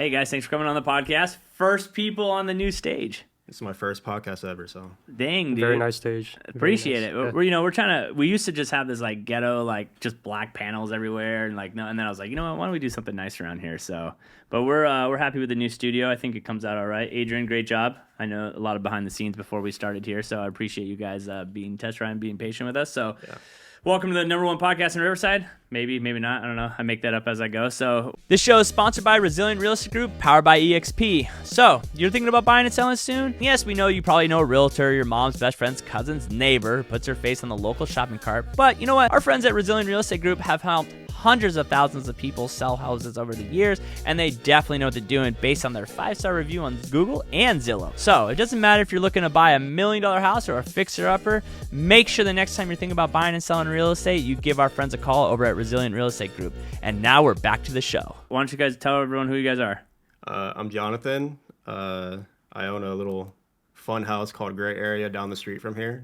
Hey guys, thanks for coming on the podcast. First people on the new stage. This is my first podcast ever, so. Dang, dude. Very nice stage. Appreciate it. Yeah. We're trying to. We used to just have this like ghetto, like just black panels everywhere, and like no. And then I was like, you know what? Why don't we do something nice around here? So, but we're happy with the new studio. I think it comes out all right. Adrian, great job. I know a lot of behind the scenes before we started here, so I appreciate you guys being test ride and being patient with us. So. Yeah. Welcome to the #1 podcast in Riverside. Maybe not. I don't know. I make that up as I go. So this show is sponsored by Resilient Real Estate Group, powered by EXP. So you're thinking about buying and selling soon? Yes, we know you probably know a realtor, your mom's best friend's cousin's neighbor, puts her face on the local shopping cart. But you know what? Our friends at Resilient Real Estate Group have helped hundreds of thousands of people sell houses over the years, and they definitely know what they're doing based on their 5-star review on Google and Zillow. So it doesn't matter if you're looking to buy $1 million house or a fixer-upper, make sure the next time you're thinking about buying and selling real estate, you give our friends a call over at Resilient Real Estate Group. And now we're back to the show. Why don't you guys tell everyone who you guys are? I'm Jonathan. I own a little fun house called Gray Area down the street from here.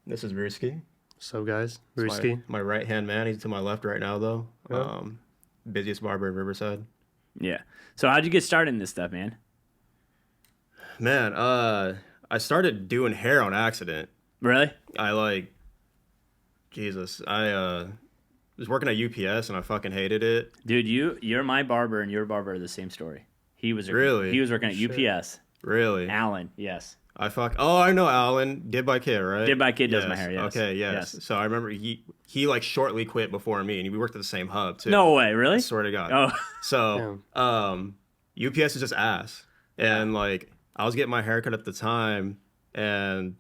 This is Brewski. So guys, It's Brewski. my right-hand man. He's to my left right now, though. Yeah. Busiest barber in Riverside. Yeah. So how'd you get started in this stuff, man? Man, I started doing hair on accident. Really? I was working at UPS and I fucking hated it. Dude, you're my barber and your barber are the same story. He was Really? He was working at UPS. Really? Alan, yes. I know Alan. Did by Kid, right? Did by Kid does my hair, yes. Okay, yes. So I remember he like shortly quit before me, and we worked at the same hub too. No way, really? I swear to God. Oh. So UPS is just ass. And like I was getting my haircut at the time, and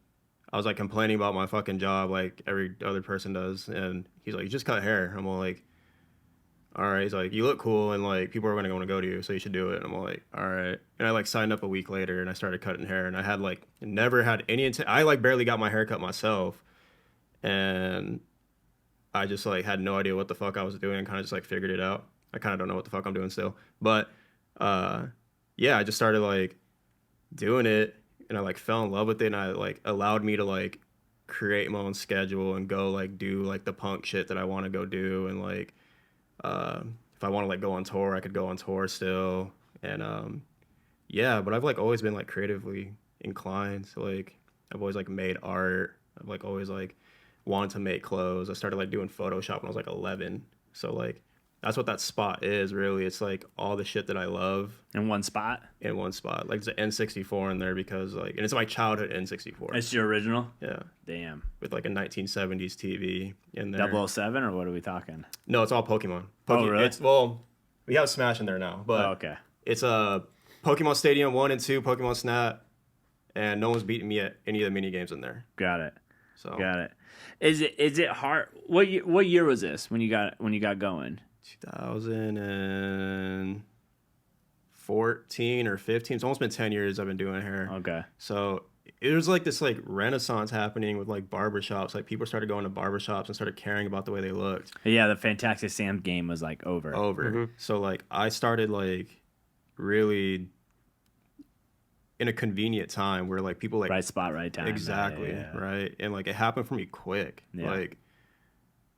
I was like complaining about my fucking job like every other person does. And he's like, you just cut hair. I'm all like, all right. He's like, you look cool, and like people are going to want to go to you, so you should do it. And I'm like, all right. And I like signed up a week later, and I started cutting hair, and I had like never had any I like barely got my hair cut myself, and I just like had no idea what the fuck I was doing, and kind of just like figured it out. I kind of don't know what the fuck I'm doing still, but yeah, I just started like doing it, and I like fell in love with it, and I like allowed me to like create my own schedule and go like do like the punk shit that I want to go do, and like if I want to like go on tour, I could go on tour still. And yeah, but I've like always been like creatively inclined. So like I've always like made art. I've like always like wanted to make clothes. I started like doing Photoshop when I was like 11. So like that's what that spot is really. It's like all the shit that I love In one spot? in one spot. Like there's an N64 in there because like, and it's my childhood N64. It's your original? Yeah. Damn. With like a 1970s TV in there. 007 or what are we talking? No, it's all Pokemon. Oh, really? We have Smash in there now, but okay. It's a Pokemon Stadium 1 and 2, Pokemon Snap, and no one's beaten me at any of the mini games in there. Got it. So Got it. Is it hard? What year was this when you got going? 2014 or 15. It's almost been 10 years I've been doing hair. Okay. So it was like this like renaissance happening with like barbershops. Like people started going to barbershops and started caring about the way they looked. Yeah, the Fantastic Sam's game was like over. Mm-hmm. So like I started like really in a convenient time where like people like right spot, right time. Exactly. Yeah. Right. And like it happened for me quick. Yeah. Like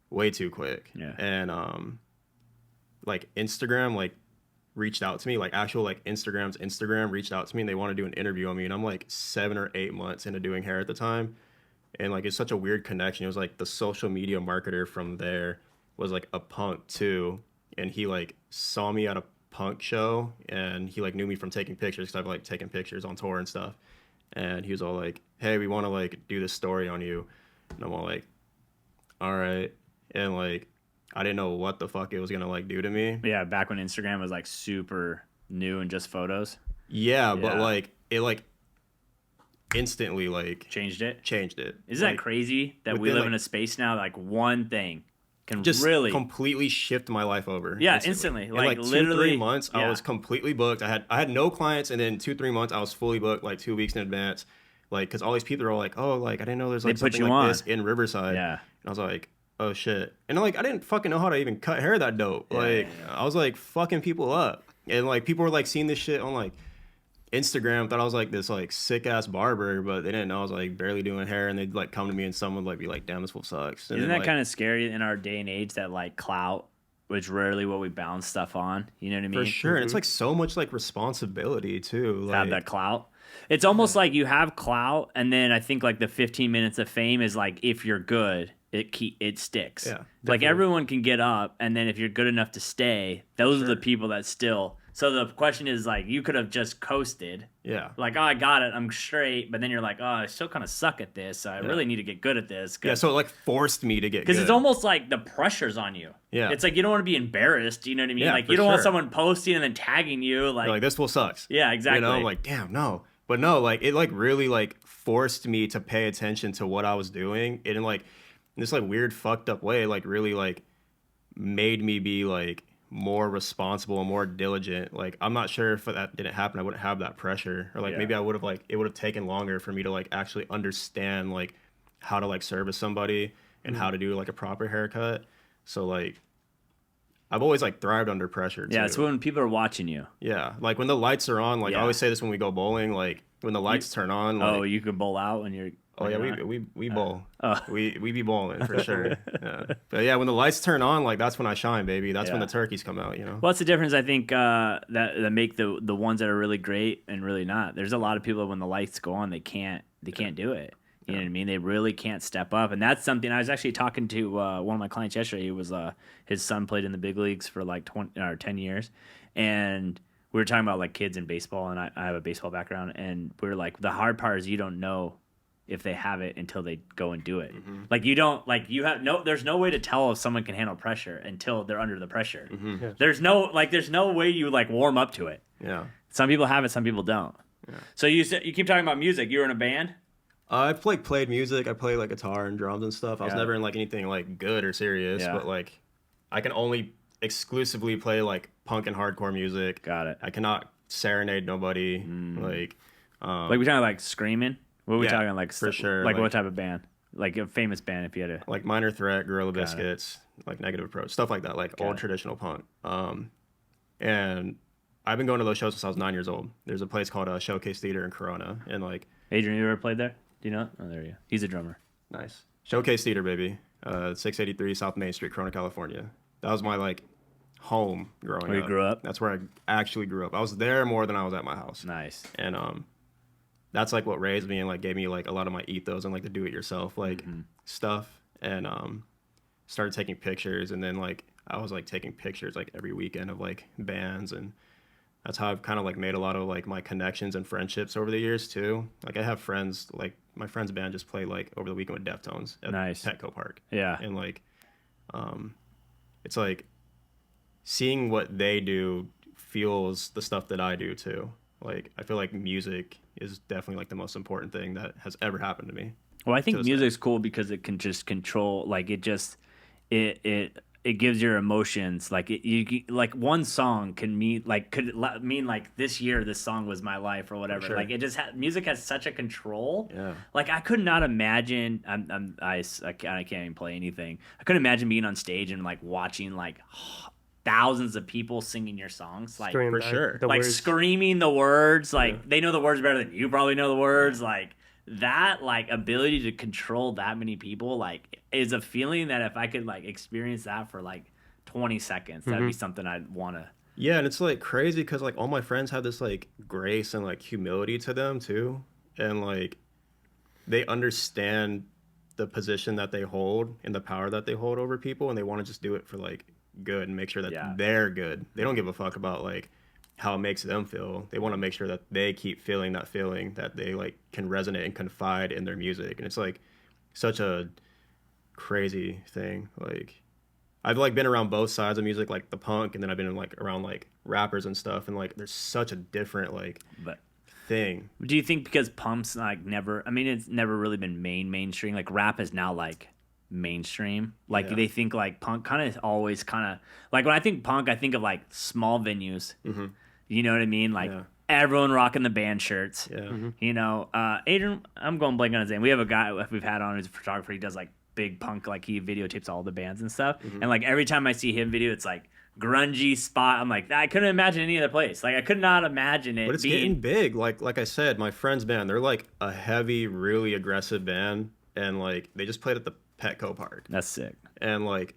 way too quick. Yeah. And like Instagram like reached out to me, like actual like Instagram reached out to me, and they want to do an interview on me, and I'm like 7 or 8 months into doing hair at the time, and like it's such a weird connection. It was like the social media marketer from there was like a punk too, and he like saw me at a punk show, and he like knew me from taking pictures because I've like taken pictures on tour and stuff, and he was all like, hey, we want to like do this story on you, and I'm all like, all right. And like I didn't know what the fuck it was gonna like do to me. Yeah, back when Instagram was like super new and just photos. Yeah, but like it like instantly like changed it. Isn't like, that crazy that we live in a space now like one thing can just really completely shift my life over? Yeah, instantly. Like literally 2-3 months, I was completely booked. I had no clients, and then 2-3 months I was fully booked, like 2 weeks in advance. Like, because all these people are all like, oh, like I didn't know there's like something like this in Riverside. Yeah, and I was like, oh shit. And like I didn't fucking know how to even cut hair that dope. I was like fucking people up, and like people were like seeing this shit on like Instagram, thought I was like this like sick ass barber, but they didn't know I was like barely doing hair, and they'd like come to me and someone would like be like, damn, this fool sucks. And Isn't then, that kind of scary in our day and age that like clout it's rarely what we balance stuff on. You know what I mean? For sure. And it's like so much like responsibility too. Like, Have that clout. It's almost like you have clout, and then I think like the 15 minutes of fame is like if you're good, it sticks. Yeah, Like everyone can get up, and then if you're good enough to stay, those are the people that still. So the question is like you could have just coasted. Yeah. Like, oh, I got it, I'm straight, but then you're like, oh, I still kind of suck at this, so I really need to get good at this. Yeah, so it like forced me to get good. Because it's almost like the pressure's on you. Yeah. It's like you don't want to be embarrassed, you know what I mean? Yeah, like for you don't want sure. someone posting and then tagging you. You're like, this will sucks. Yeah, exactly. You know, I'm like, damn, no. But no, like it like really like forced me to pay attention to what I was doing. It in like in this like weird fucked up way, like really like made me be like more responsible and more diligent. Like I'm not sure if that didn't happen, I wouldn't have that pressure. Or like maybe I would have like it would have taken longer for me to like actually understand like how to like service somebody and how to do like a proper haircut. So like I've always like thrived under pressure too. Yeah, it's when people are watching you. Yeah, like when the lights are on, like I always say this when we go bowling, like when the lights turn on. Like, you can bowl out when you're. Oh yeah, we bowl. We be bowling for sure. Yeah. But yeah, when the lights turn on, like that's when I shine, baby. That's when the turkeys come out, you know. Well, that's the difference. I think that make the ones that are really great and really not. There's a lot of people when the lights go on, they can't do it. You know what I mean? They really can't step up, and that's something. I was actually talking to one of my clients yesterday. He was his son played in the big leagues for like 20 or 10 years, and we were talking about like kids in baseball, and I have a baseball background, and we were like, the hard part is you don't know if they have it until they go and do it. Mm-hmm. Like you don't there's no way to tell if someone can handle pressure until they're under the pressure. Mm-hmm. Yeah. There's no way you like warm up to it. Yeah. Some people have it, some people don't. Yeah. So you keep talking about music. You were in a band? I've played music. I play like guitar and drums and stuff. I was never in like anything like good or serious, but like I can only exclusively play like punk and hardcore music. Got it. I cannot serenade nobody. Like we talking like screaming? What are we talking like for sure? Like what type of band? Like a famous band if you had to like Minor Threat, Gorilla Biscuits, like Negative Approach, stuff like that, like old traditional punk. And I've been going to those shows since I was 9 years old. There's a place called Showcase Theater in Corona, and like Adrian, you ever played there? Do you know? Oh, there you go. He's a drummer. Nice. Showcase Theater, baby. 683 South Main Street, Corona, California. That was my like home growing up. Where you grew up? That's where I actually grew up. I was there more than I was at my house. Nice. And that's like what raised me and like gave me like a lot of my ethos and like the do-it-yourself like stuff. And started taking pictures, and then like I was like taking pictures like every weekend of like bands, and that's how I've kind of like made a lot of like my connections and friendships over the years too. Like I have friends, like my friend's band just played like over the weekend with Deftones at Petco Park. Yeah. And like, it's like seeing what they do fuels the stuff that I do too. Like I feel like music is definitely like the most important thing that has ever happened to me. Well, I think music's cool because it can just control, like it gives your emotions, like like one song can mean like this year this song was my life or whatever. Sure. Like it just music has such a control. Yeah. Like I could not imagine. I can't even play anything. I couldn't imagine being on stage and like watching like thousands of people singing your songs, like for sure, like words. Screaming the words, like they know the words better than you probably know the words, like. That like ability to control that many people like is a feeling that if I could like experience that for like 20 seconds, that'd be something I'd want to. Yeah, and it's like crazy because like all my friends have this like grace and like humility to them too, and like they understand the position that they hold and the power that they hold over people, and they want to just do it for like good and make sure that they're good. They don't give a fuck about like how it makes them feel. They want to make sure that they keep feeling that feeling, that they like can resonate and confide in their music. And it's like such a crazy thing. Like I've like been around both sides of music, like the punk, and then I've been like around like rappers and stuff, and like there's such a different like thing. Do you think because punk's like never, I mean it's never really been mainstream, like rap is now like mainstream, like they think like punk kind of always kind of like when I think punk I think of like small venues. You know what I mean? Like everyone rocking the band shirts. You know, Adrian, I'm going blank on his name. We have a guy we've had on who's a photographer. He does like big punk, like he videotapes all the bands and stuff. And like every time I see him video, it's like grungy spot. I'm like, I couldn't imagine any other place. Like I could not imagine it. But it's getting big. Like I said, my friend's band, they're like a heavy, really aggressive band, and like they just played at the Petco Park. That's sick. And like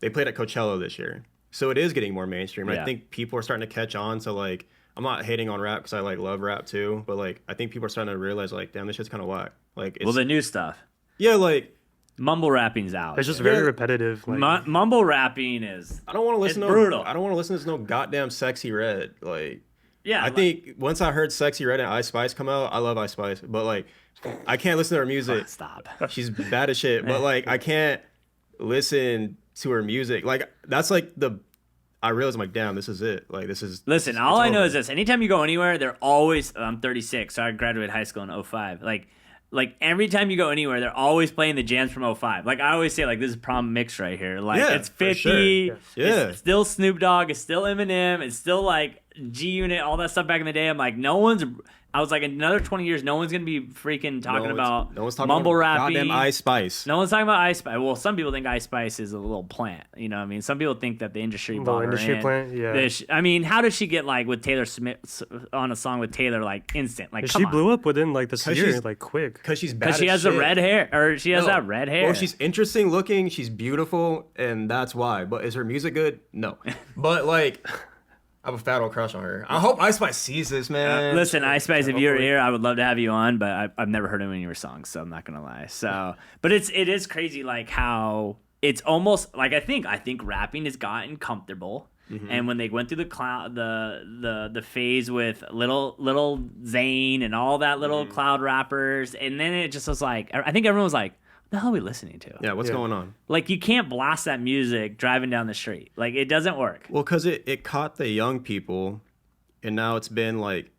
they played at Coachella this year. So it is getting more mainstream. And Yeah. I think people are starting to catch on to like, I'm not hating on rap because I like love rap too, but like I think people are starting to realize like, damn, this shit's kind of whack. Like, it's, Well, the new stuff. yeah, like Mumble rapping's out. It's just very Yeah. repetitive. Like, Mumble rapping is. I don't want to listen It's to brutal. I don't want to listen to no goddamn Sexy Red. Like, Yeah. I think once I heard Sexy Red and Ice Spice come out, I love Ice Spice, but like I can't listen to her music. Stop. She's bad as shit, but like I can't listen to her music. Like that's like I realized I'm like, damn, this is it. Like this is. Listen, it's all I know over. is this. Anytime you go anywhere, they're always. I'm 36, so I graduated high school in 05. Like every time you go anywhere, they're always playing the jams from 05. Like I always say, like this is prom mix right here. Like Yeah, it's for 50. sure. Yeah. Yeah. It's still Snoop Dogg. It's still Eminem. It's still like G Unit. All that stuff back in the day. I'm like, no one's. I was like, in another 20 years, no one's gonna be freaking talking about no one's talking mumble about rapping. goddamn Ice Spice. No one's talking about Ice Spice. Well, some people think Ice Spice is a little plant. You know what I mean? Some people think that the industry the bought her industry in. plant, yeah. I mean, how did she get like with Taylor Smith on a song with Taylor like instant? Like, she blew up within like this 'Cause year, she's- like quick. Because she's bad. because she has the the red hair, or she has that red hair. Well, she's interesting looking. She's beautiful, and that's why. But is her music good? No. But like, I have a fat old crush on her. I hope Ice Spice sees this, man. Listen, Ice Spice, if Hopefully. you're here, I would love to have you on, but I've never heard any of your songs, so I'm not gonna lie. So, but it is crazy, like how it's almost like I think rapping has gotten comfortable, and when they went through the phase with little Zayn and all that little cloud rappers, and then it just was like I think everyone was like, "What the hell are we listening to?" Yeah, what's Yeah. going on? Like you can't blast that music driving down the street. Like it doesn't work. Well, because it caught the young people, and now it's been like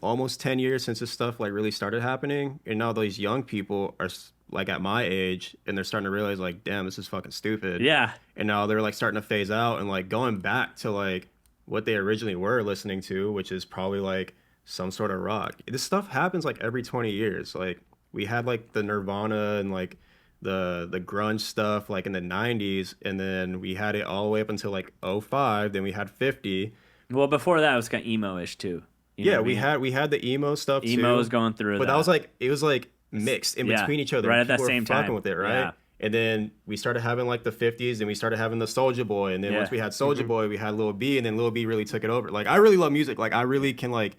almost 10 years since this stuff like really started happening, and now these young people are like at my age, and they're starting to realize like, damn, this is fucking stupid. Yeah. And now they're like starting to phase out and like going back to like what they originally were listening to, which is probably like some sort of rock. This stuff happens like every 20 years. Like we had like the Nirvana and like the grunge stuff like in the 90s, and then we had it all the way up until like 05, then we had 50. Well, before that, it was kind of emo-ish too. You know Yeah, what I mean? we had the emo stuff too. Emo was going through but that was like it was like mixed in Yeah, between each other. right at that People were same fucking time. with it, right? Yeah. And then we started having like the 50s, and we started having the Soulja Boy, and then Yeah. once we had Soulja Boy, we had Lil B, and then Lil B really took it over. Like I really love music. Like I really can like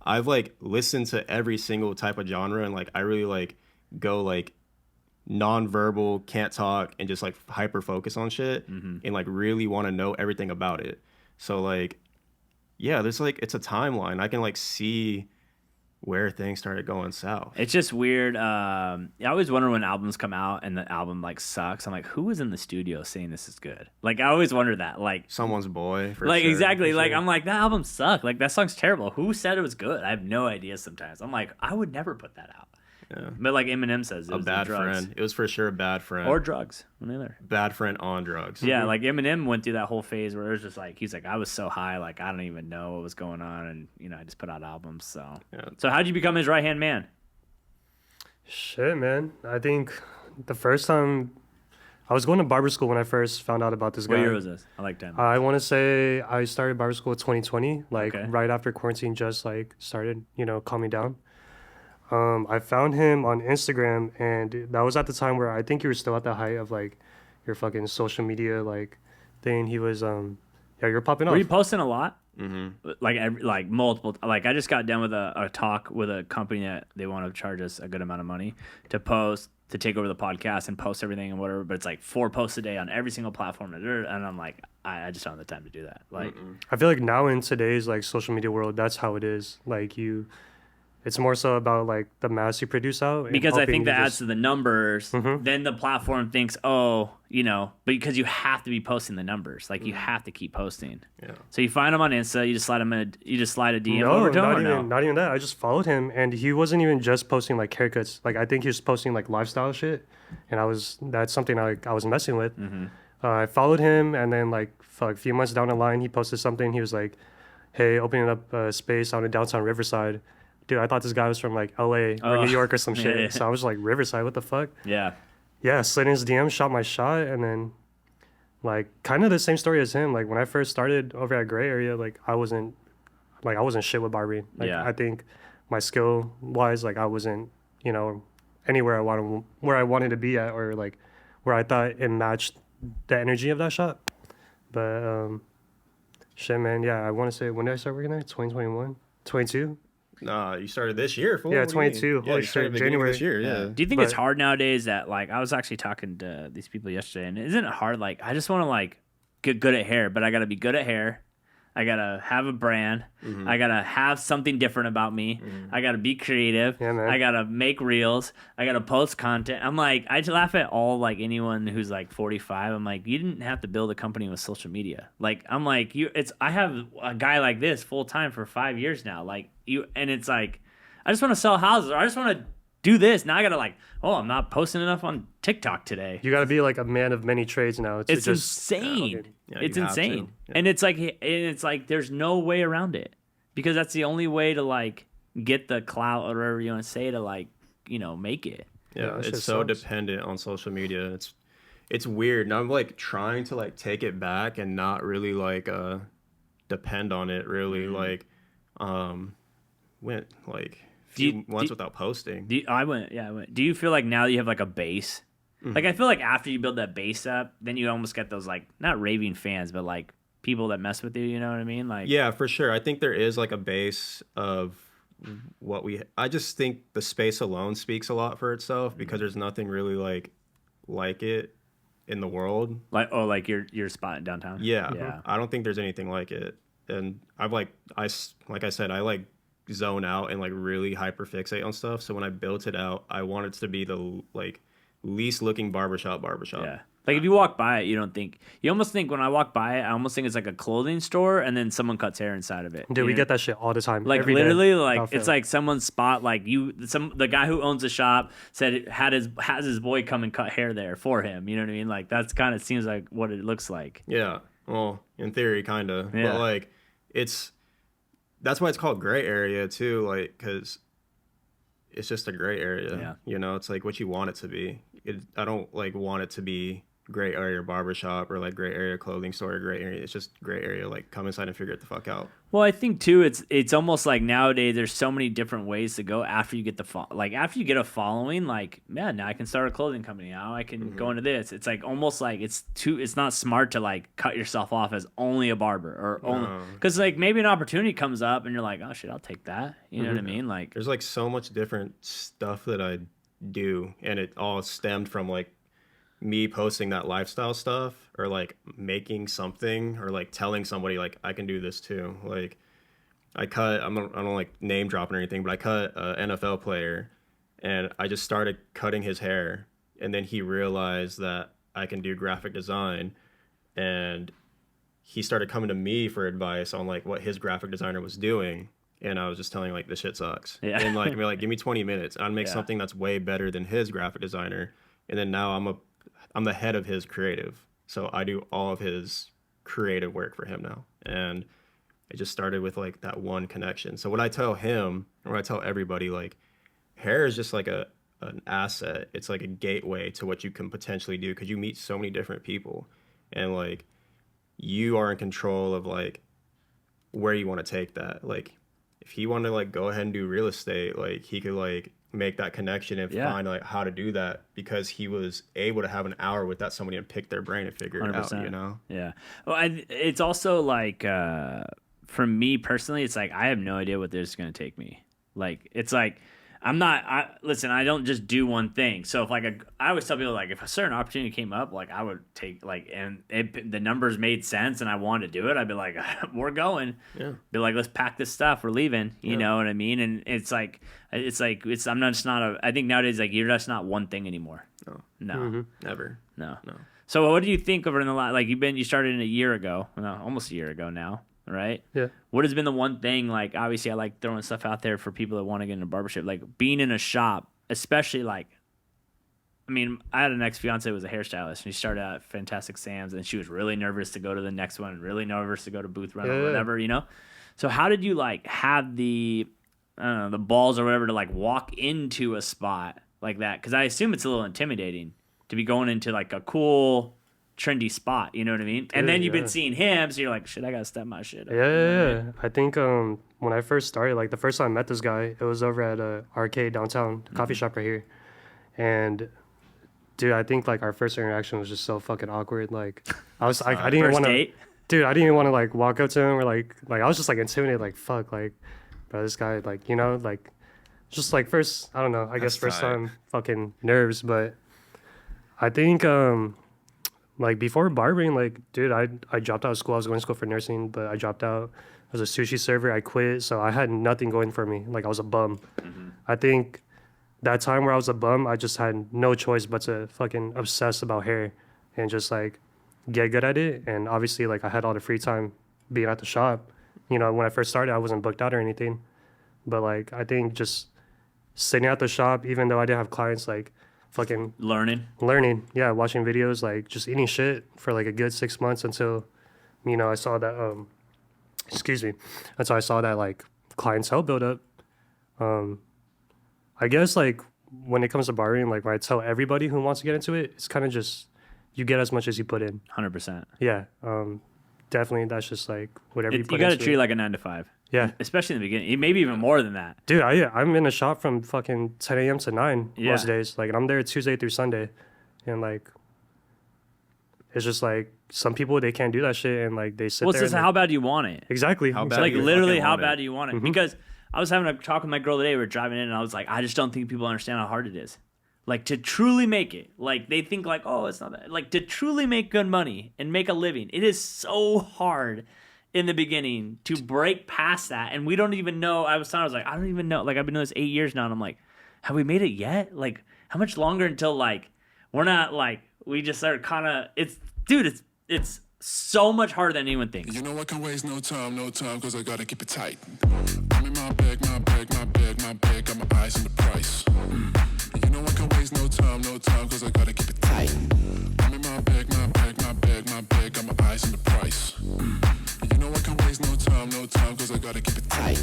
I've like listened to every single type of genre, and like I really like go like non-verbal, can't talk, and just like hyper focus on shit, and like really want to know everything about it. So like yeah, there's like it's a timeline. I can like see where things started going south. It's just weird. I always wonder when albums come out and the album like sucks. I'm like, who was in the studio saying this is good? Like I always wonder that. Like Someone's boy, for like sure, exactly. for Like sure. I'm like that album sucked. Like that song's terrible. Who said it was good? I have no idea. Sometimes I'm like I would never put that out. Yeah. But like Eminem says, it A was the bad drugs. friend. It was for sure a bad friend. Or drugs. One or the other. Bad friend on drugs. Yeah, like Eminem went through that whole phase where it was just like he's like I was so high, like I don't even know what was going on, and you know I just put out albums. So, Yeah. so how'd you become his right hand man? Shit, man. I think the first time I was going to barber school when I first found out about this What guy. year was this? I like that. I want to say I started barber school in 2020, like Okay. right after quarantine just like started, calming down. I found him on Instagram, and that was at the time where I think you were still at the height of like your fucking social media like thing. He was you're popping off. Were you posting a lot? Mm-hmm. Like multiple. Like I just got done with a talk with a company that they want to charge us a good amount of money to post, to take over the podcast and post everything and whatever. But it's like 4 posts a day on every single platform, and I'm like, I just don't have the time to do that. Like, I feel like now in today's like social media world, that's how it is. Like it's more so about like the mass you produce out. and because I helping think that you adds to the numbers. Mhm. Then the platform thinks, oh, because you have to be posting the numbers. Like you have to keep posting. Yeah. So you find him on Insta, you just slide a DM No, over to him, not or even no? not even that. I just followed him, and he wasn't even just posting like haircuts. Like I think he was posting like lifestyle shit, and that's something I was messing with. Mm-hmm. I followed him, and then like a few months down the line, he posted something. He was like, "Hey, opening up a space out in downtown Riverside." Dude, I thought this guy was from like LA or Oh. New York or some shit. Yeah. So I was like, Riverside, what the fuck? Yeah. Yeah, slid in his DM, shot my shot, and then like kind of the same story as him. Like when I first started over at Gray Area, like I wasn't shit with barbering. Like Yeah. I think my skill wise, like I wasn't, anywhere where I wanted to be at, or like where I thought it matched the energy of that shot. But shit, man. Yeah, I want to say, when did I start working there? 2021, 22. Nah, you started this year, fool. Yeah, What do you mean? 22. Yeah, Holy you started shit, beginning of January. this year. Yeah. Do you think it's But- hard nowadays that like I was actually talking to these people yesterday, and isn't it hard? Like I just want to like get good at hair, but I got to be good at hair. I gotta have a brand. I gotta have something different about me. I gotta be creative. Yeah, man. I gotta make reels. I gotta post content. I'm like, I just laugh at all like anyone who's like 45. I'm like, you didn't have to build a company with social media. Like, I'm like, I have a guy like this full time for 5 years now. Like and it's like, I just want to sell houses, or I just want to do this. Now I gotta like, oh, I'm not posting enough on TikTok today. You got to be like a man of many trades now. It's just insane. Yeah, It's you have to. insane. Yeah. And it's like there's no way around it, because that's the only way to like get the clout or whatever you want to say to like, make it. Yeah, Yeah, that it's shit so sucks. dependent on social media. It's weird. And I'm like trying to like take it back and not really like depend on it really. Like went like few months without posting. I went. Do you feel like now that you have like a base? Like I feel like after you build that base up, then you almost get those like not raving fans, but like people that mess with you. You know what I mean? Like Yeah, for sure. I think there is like a base of what I just think the space alone speaks a lot for itself, because there's nothing really like it in the world. like your spot in downtown. Yeah. I don't think there's anything like it. And I've like I said, I like zone out and like really hyper fixate on stuff. So when I built it out, I wanted it to be the like least looking barbershop. Yeah. Like if you walk by it, you almost think when I walk by it, I almost think it's like a clothing store and then someone cuts hair inside of it. Dude, we get that shit all the time. Like every day. literally, like Outfit. it's like someone's spot. Like the guy who owns the shop said it has his boy come and cut hair there for him. You know what I mean? Like that's kind of seems like what it looks like. Yeah. Well, in theory, kind of. Yeah. But like that's why it's called gray area too. Like, because it's just a gray area. Yeah. It's like what you want it to be. I don't like want it to be gray area barbershop or like gray area clothing store or gray area. It's just gray area. Like, come inside and figure it the fuck out. Well, I think too, it's almost like nowadays there's so many different ways to go after you get after you get a following. Like, man, now I can start a clothing company. Now I can go into this. It's like almost like it's not smart to like cut yourself off as only a barber or only because like maybe an opportunity comes up and you're like, oh shit, I'll take that. You know what I mean? Like, There's like so much different stuff that I do, and it all stemmed from like me posting that lifestyle stuff or like making something or like telling somebody like I can do this too. Like I don't like name dropping or anything, but I cut an NFL player and I just started cutting his hair, and then he realized that I can do graphic design, and he started coming to me for advice on like what his graphic designer was doing. And I was just telling him, like, this shit sucks. Yeah. And like, be like, give me 20 minutes. I'd make Yeah. something that's way better than his graphic designer. And then now I'm the head of his creative. So I do all of his creative work for him now. And it just started with like that one connection. So when I tell him, or when I tell everybody, like, hair is just like an asset. It's like a gateway to what you can potentially do, because you meet so many different people. And like, you are in control of like where you want to take that. Like, if he wanted to like go ahead and do real estate, like he could like make that connection and find like how to do that, because he was able to have an hour with that somebody and pick their brain and figure it out, 100%. Yeah. Well, it's also like for me personally, it's like I have no idea what this is going to take me. Like it's like listen, I don't just do one thing. So if like I always tell people, like, if a certain opportunity came up, like I would take like, and the numbers made sense and I wanted to do it, I'd be like, we're going. Yeah. Be like, let's pack this stuff. We're leaving. You know what I mean? And I think nowadays, like, you're just not one thing anymore. No. Never. No. No. So what do you think over in the last, like you started in a year ago, almost a year ago now, right? Yeah. What has been the one thing, like, obviously I like throwing stuff out there for people that want to get into barbershop, like being in a shop, especially like, I mean, I had an ex-fiance who was a hairstylist, and she started out at Fantastic Sam's, and she was really nervous to go to the next one, really nervous to go to Booth Run or whatever, you know? So how did you like have the balls or whatever to like walk into a spot like that? Because I assume it's a little intimidating to be going into like a cool, trendy spot, you know what I mean? And then you've been seeing him, so you're like, shit, I gotta step my shit up. Yeah. I think when I first started, like the first time I met this guy, it was over at Arcade Downtown, the coffee shop right here. And dude, I think like our first interaction was just so fucking awkward. Like I didn't First want to. date? dude, I didn't even want to like walk up to him or like I was just like intimidated, like fuck, like bro, this guy, like, you know, like just like first, I don't know, I guess first tight. time fucking nerves, but I think like before barbering, like dude, I dropped out of school. I was going to school for nursing, but I dropped out. I was a sushi server. I quit, so I had nothing going for me. Like I was a bum. I think that time where I was a bum, I just had no choice but to fucking obsess about hair and just like get good at it. And obviously, like I had all the free time being at the shop. You know, when I first started, I wasn't booked out or anything. But like I think just sitting at the shop, even though I didn't have clients, like fucking Learning. yeah, watching videos, like just eating shit for like a good 6 months until, you know, I saw that excuse me, until I saw that like clientele build up. I guess like when it comes to barbering, like when I tell everybody who wants to get into it, it's kind of just you get as much as you put in. 100%. Yeah, definitely. That's just like whatever you put You got to into treat it it. like a 9 to 5. Yeah, Especially in the beginning. Maybe even more than that. dude, I'm in the shop from fucking 10 a.m. to 9 Yeah. most days. Like, and I'm there Tuesday through Sunday, and like, it's just like some people they can't do that shit, and like they sit Well, there. it's just and, how bad do you want it? exactly. How bad Like do you literally, fucking how want bad it? do you want it? Mm-hmm. Because I was having a talk with my girl today. We were driving in, and I was like, I just don't think people understand how hard it is. Like to truly make it. Like they think like, oh, it's not that. Like to truly make good money and make a living. It is so hard in the beginning to break past that, and we don't even know. I was like, I don't even know. Like I've been doing this 8 years now, and I'm like, have we made it yet? Like how much longer until like we're not like we just are kind of. It's so much harder than anyone thinks. You know I can waste no time, cause I gotta keep it tight. I'm in my bag, got my eyes on the price. You know I can waste no time, cause I gotta keep it tight. I'm in my bag, got my eyes on the price. You know I can waste no time, cause I gotta keep it tight.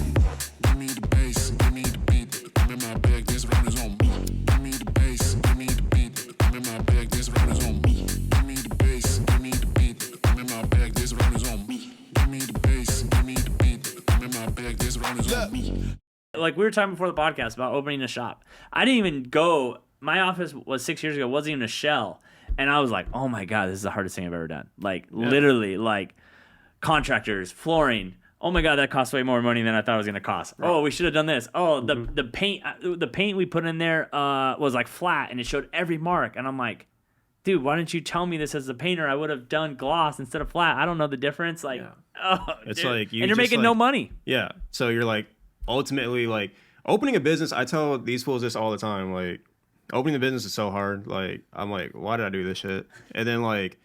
Give me the bass, give me the beat. I'm in my bag, this round is on me. Give me the bass, give me the beat. I'm in my bag, this round is on me. Give me the bass, give me the beat. I'm in my bag, this round is on me. Give me the bass, give me the beat. I'm in my bag, this round is on me. Like we were talking before the podcast about opening a shop. I didn't even go. My office was 6 years ago. Wasn't even a shell, and I was like, oh my god, this is the hardest thing I've ever done. Like literally, like contractors, flooring. Oh my god, that cost way more money than I thought it was gonna cost. Right. Oh, we should have done this. Oh, the paint we put in there was like flat, and it showed every mark. And I'm like, dude, why didn't you tell me this as a painter? I would have done gloss instead of flat. I don't know the difference. Like, oh, It's dude. like you and you're just, making like, no money. Yeah. So you're like ultimately like opening a business. I tell these fools this all the time. Like opening the business is so hard. Like I'm like, why did I do this shit? And then like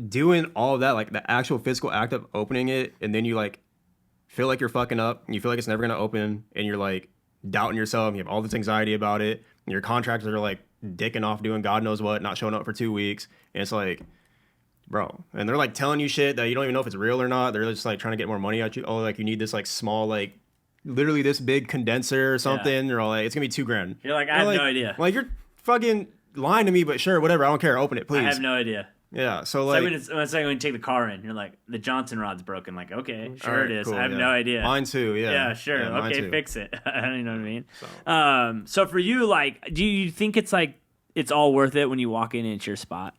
doing all of that, like the actual physical act of opening it, and then you like feel like you're fucking up, and you feel like it's never gonna open, and you're like doubting yourself, and you have all this anxiety about it, and your contractors are like dicking off doing God knows what, not showing up for 2 weeks, and it's like, bro, and they're like telling you shit that you don't even know if it's real or not. They're just like trying to get more money out you. Oh, like you need this like small like literally this big condenser or something. Or like it's gonna be $2,000. You're like, I have no idea. Like you're fucking lying to me, but sure, whatever. I don't care. Open it, please. I have no idea. Yeah. So It's like, like when you take the car in, you're like, the Johnson rod's broken. Like, okay, sure alright, it is. cool, I have yeah. no idea. Mine too. Yeah. Yeah, sure. Yeah, mine okay, too. fix it. I don't even know what I mean. So for you, like, do you think it's like it's all worth it when you walk in and it's your spot?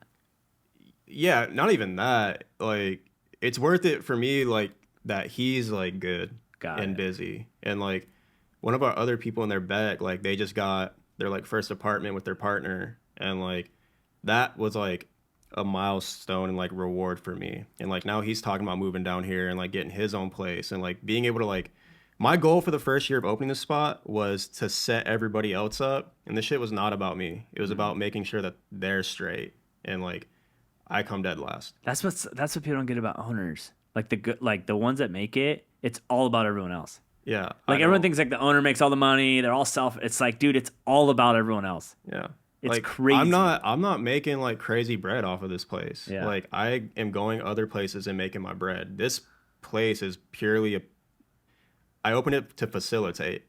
Yeah, not even that. Like, it's worth it for me, like, that he's, like, good and busy. And, like, one of our other people in their back, like, they just got their, like, first apartment with their partner. And, like, that was, like, a milestone and, like, reward for me. And, like, now he's talking about moving down here and, like, getting his own place. And, like, being able to, like, my goal for the first year of opening the spot was to set everybody else up. And this shit was not about me. It was about making sure that they're straight. And, like, I come dead last. That's what people don't get about owners. Like the ones that make it, it's all about everyone else. Yeah. Like everyone thinks like the owner makes all the money. They're all It's like, dude, it's all about everyone else. Yeah. It's like, crazy. I'm not making like crazy bread off of this place. Yeah. Like I am going other places and making my bread. This place is purely I opened it to facilitate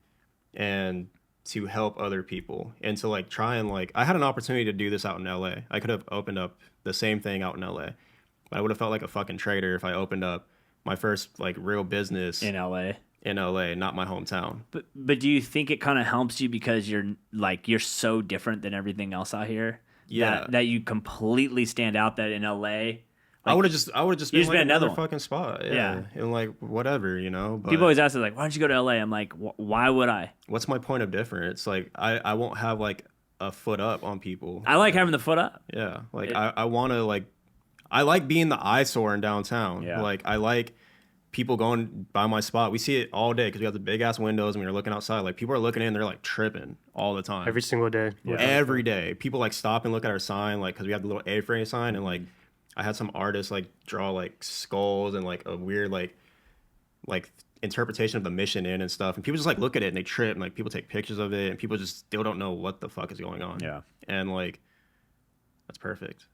and to help other people and to like try and like I had an opportunity to do this out in LA. I could have opened up the same thing out in LA. But I would have felt like a fucking traitor if I opened up my first like real business in LA. In LA, not my hometown. But do you think it kind of helps you because you're so different than everything else out here? Yeah. That you completely stand out that in LA I would have just You been just like been another another one. fucking spot. Yeah. Yeah. And like whatever, you know. But People always ask us like, why don't you go to LA? I'm like, why would I? what's my point of difference? Like I won't have like a foot up on people. I like having the foot up. Yeah. Like I want to like I like being the eyesore in downtown. Yeah. Like I like people going by my spot. We see it all day because we have the big ass windows and we're looking outside. Like people are looking in, they're like tripping all the time. Every single day. Yeah. Every day. People like stop and look at our sign, like because we have the little A-frame sign, and like I had some artists like draw like skulls and like a weird like interpretation of the mission in and stuff, and people just like look at it and they trip, and like people take pictures of it, and people just still don't know what the fuck is going on. Yeah. And like that's perfect.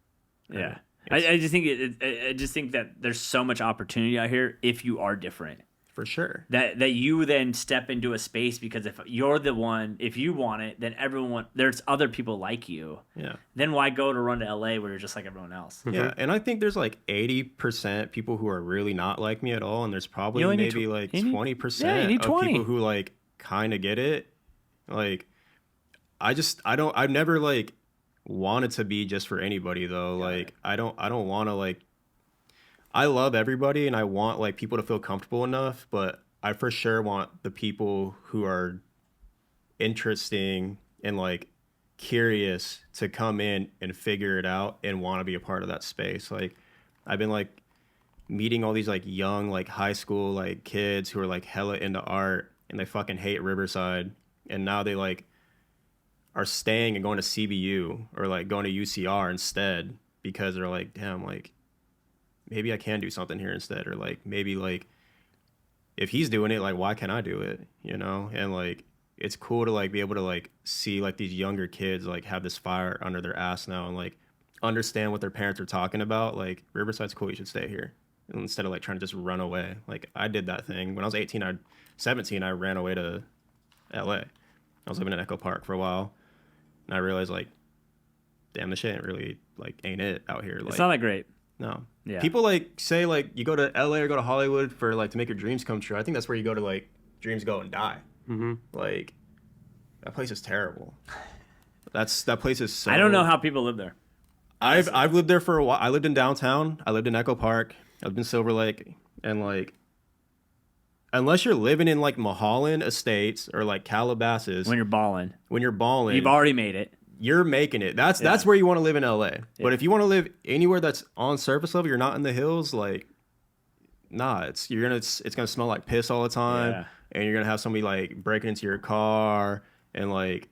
Yeah. I just think I just think that there's so much opportunity out here if you are different. For sure. That you then step into a space, because if you're the one, if you want it, then there's other people like you. Yeah. Then why go to run to LA where you're just like everyone else? Yeah, and I think there's like 80% people who are really not like me at all, and there's probably You only need maybe like you need- 20% yeah, you need of 20. people who like kind of get it. Like I've never like wanted to be just for anybody though. Like I don't want to like, I love everybody and I want like people to feel comfortable enough, but I for sure want the people who are interesting and like curious to come in and figure it out and want to be a part of that space. Like I've been like meeting all these like young like high school like kids who are like hella into art and they fucking hate Riverside, and now they like are staying and going to CBU or like going to UCR instead because they're like, damn, like maybe I can do something here instead, or like maybe like if he's doing it, like why can't I do it, you know? And like it's cool to like be able to like see like these younger kids like have this fire under their ass now and like understand what their parents are talking about. Like Riverside's cool, you should stay here, instead of like trying to just run away. Like I did that thing when I was 17, I ran away to LA. I was living in Echo Park for a while, and I realized like, damn, this shit ain't really like ain't it out here. Like It's not that great. no. Yeah. People like say like you go to LA or go to Hollywood for like to make your dreams come true. I think that's where you go to like dreams go and die. Mm-hmm. Like that place is terrible. That place is so. I don't know how people live there. I've lived there for a while. I lived in downtown. I lived in Echo Park. I lived in Silver Lake, and like unless you're living in like Mulholland Estates or like Calabasas, When you're balling, you've already made it. you're making it. That's where you want to live in LA. But if you want to live anywhere that's on surface level, you're not in the hills, like nah, it's gonna smell like piss all the time. Yeah. And you're gonna have somebody like breaking into your car, and like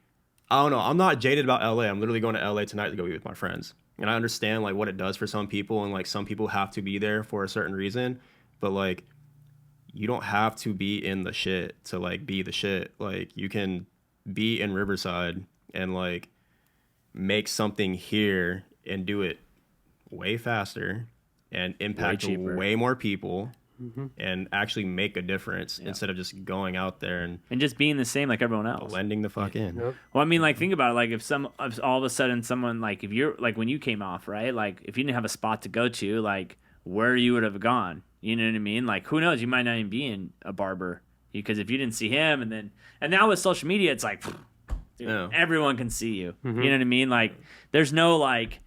I don't know. I'm not jaded about LA. I'm literally going to LA tonight to go be with my friends. And I understand like what it does for some people, and like some people have to be there for a certain reason. But like you don't have to be in the shit to like be the shit. Like you can be in Riverside and like make something here and do it way faster and impact way more people. Mm-hmm. And actually make a difference instead of just going out there and just being the same like everyone else. blending the fuck in. Yep. Well, I mean, like, think about it. Like, if all of a sudden someone, like, if you're, like, when you came off, right? Like, if you didn't have a spot to go to, like, where you would have gone. You know what I mean? Like, who knows? You might not even be in a barber. Because if you didn't see him, and now with social media, it's like, dude, everyone can see you. Mm-hmm. You know what I mean? Like, there's no, like,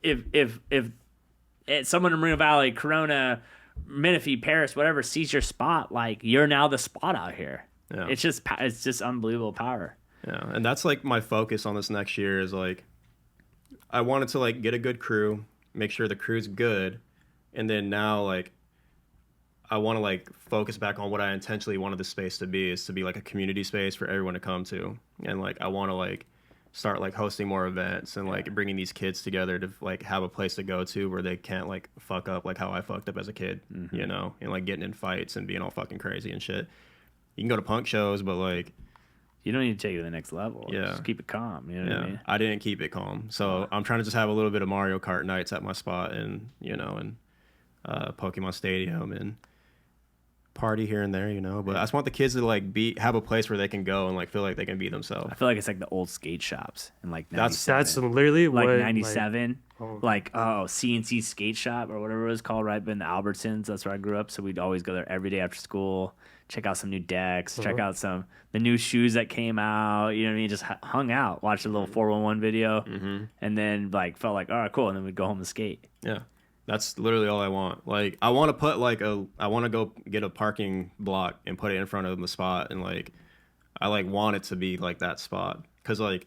if someone in Moreno Valley, Corona, Menifee, Paris, whatever, sees your spot, like you're now the spot out here. Yeah. It's just unbelievable power. Yeah, and that's like my focus on this next year is like I wanted to like get a good crew, make sure the crew's good, and then now like I want to like focus back on what I intentionally wanted the space to be, is to be like a community space for everyone to come to. And like I want to like start like hosting more events and like bringing these kids together to like have a place to go to where they can't like fuck up like how I fucked up as a kid, you know, and like getting in fights and being all fucking crazy and shit. You can go to punk shows, but like you don't need to take it to the next level. Yeah, just keep it calm. You know what I mean? I didn't keep it calm, so I'm trying to just have a little bit of Mario Kart nights at my spot, and you know, and Pokemon Stadium and party here and there, you know. But I just want the kids to like have a place where they can go and like feel like they can be themselves. I feel like it's like the old skate shops and like that's literally like what 97 like CNC skate shop or whatever it was called, right? But in the Albertsons, that's where I grew up, so we'd always go there every day after school, check out some new decks, check out the new shoes that came out, you know what I mean? Just hung out, watched a little 411 video, and then like felt like, all right, cool, and then we'd go home and skate. Yeah. That's literally all I want. Like, I want to put like I want to go get a parking block and put it in front of the spot, and like, I like want it to be like that spot, cause like,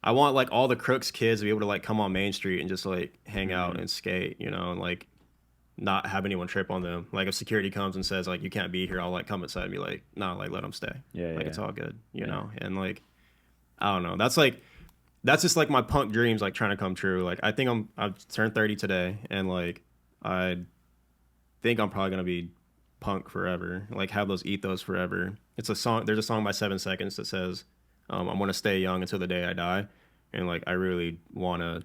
I want like all the Crooks kids to be able to like come on Main Street and just like hang out and skate, you know, and like not have anyone trip on them. Like if security comes and says like you can't be here, I'll like come inside and be like, nah, like let them stay. Yeah, Like it's all good, you know. And like, I don't know. That's just like my punk dreams like trying to come true. Like I think I've turned 30 today, and like I think I'm probably gonna be punk forever. Like have those ethos forever. It's a song. There's a song by 7 Seconds that says, I'm gonna stay young until the day I die, and like I really want to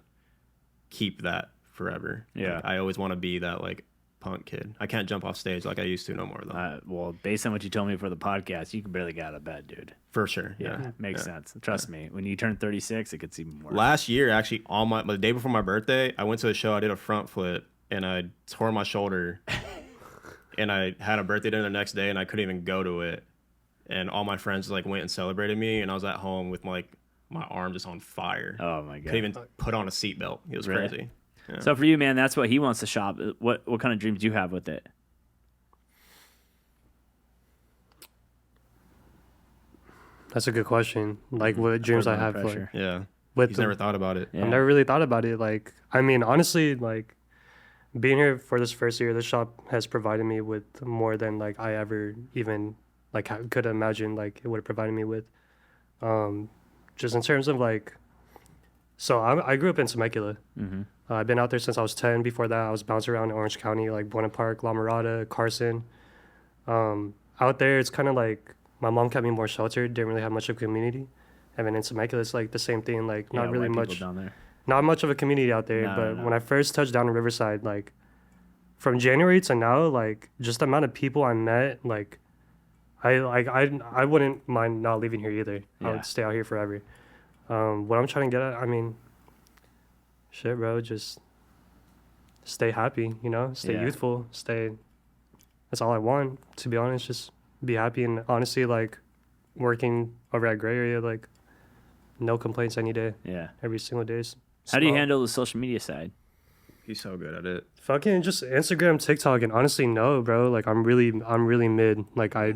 keep that forever. Yeah. Like, I always want to be that like punk kid. I can't jump off stage like I used to no more though. Well, based on what you told me for the podcast, you can barely get out of bed, dude. For sure. Yeah, makes sense. Trust me. When you turn 36, it gets even worse. Last year, actually, the day before my birthday, I went to a show. I did a front flip and I tore my shoulder, and I had a birthday dinner the next day, and I couldn't even go to it. And all my friends like went and celebrated me, and I was at home with like my arm just on fire. Oh my god! Couldn't even put on a seatbelt. It was Really? crazy. Yeah. So for you, man, that's what he wants to shop. What kind of dreams do you have with it? That's a good question. Like, what dreams I have for Yeah. with He's the- never thought about it. Yeah. I've never really thought about it. Like, I mean, honestly, like being here for this first year, the shop has provided me with more than like I ever even like could imagine. Like, it would have provided me with, just in terms of like. So I grew up in Temecula. Mm-hmm. I've been out there since I was 10. Before that, I was bouncing around in Orange County, like Buena Park, La Mirada, Carson. Out there, it's kind of like my mom kept me more sheltered. Didn't really have much of a community. And then in Temecula, it's like the same thing. Like not really white much. people down there. Not much of a community out there, but when I first touched down in Riverside, like from January to now, like just the amount of people I met, like I wouldn't mind not leaving here either. I Yeah. would stay out here forever. What I'm trying to get at, I mean, shit, bro, just stay happy, you know, stay Yeah. youthful, that's all I want, to be honest, just be happy. And honestly, like working over at Gray Area, like no complaints any day, Yeah. every single day. How do you handle the social media side? He's so good at it. Fucking just Instagram, TikTok, and honestly, no, bro. Like I'm really mid. Like I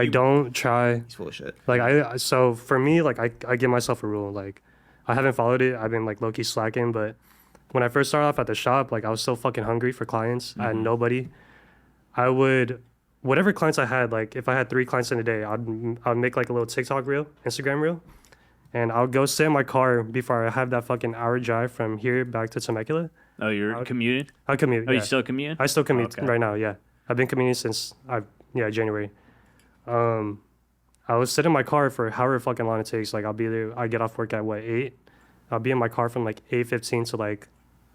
don't try. He's full of shit. Like so for me, like I give myself a rule. Like I haven't followed it. I've been like low key slacking. But when I first started off at the shop, like I was so fucking hungry for clients. I had nobody. I would, whatever clients I had, like if I had 3 clients in a day, I'd make like a little TikTok reel, Instagram reel. And I'll go sit in my car before I have that fucking hour drive from here back to Temecula. Oh, you're commuting? I commute. Oh, yeah. you still commute? I still commute Okay. right now. Yeah, I've been commuting since January. I was sitting in my car for however fucking long it takes. Like I'll be there. I get off work at 8. I'll be in my car from like 8:15 to like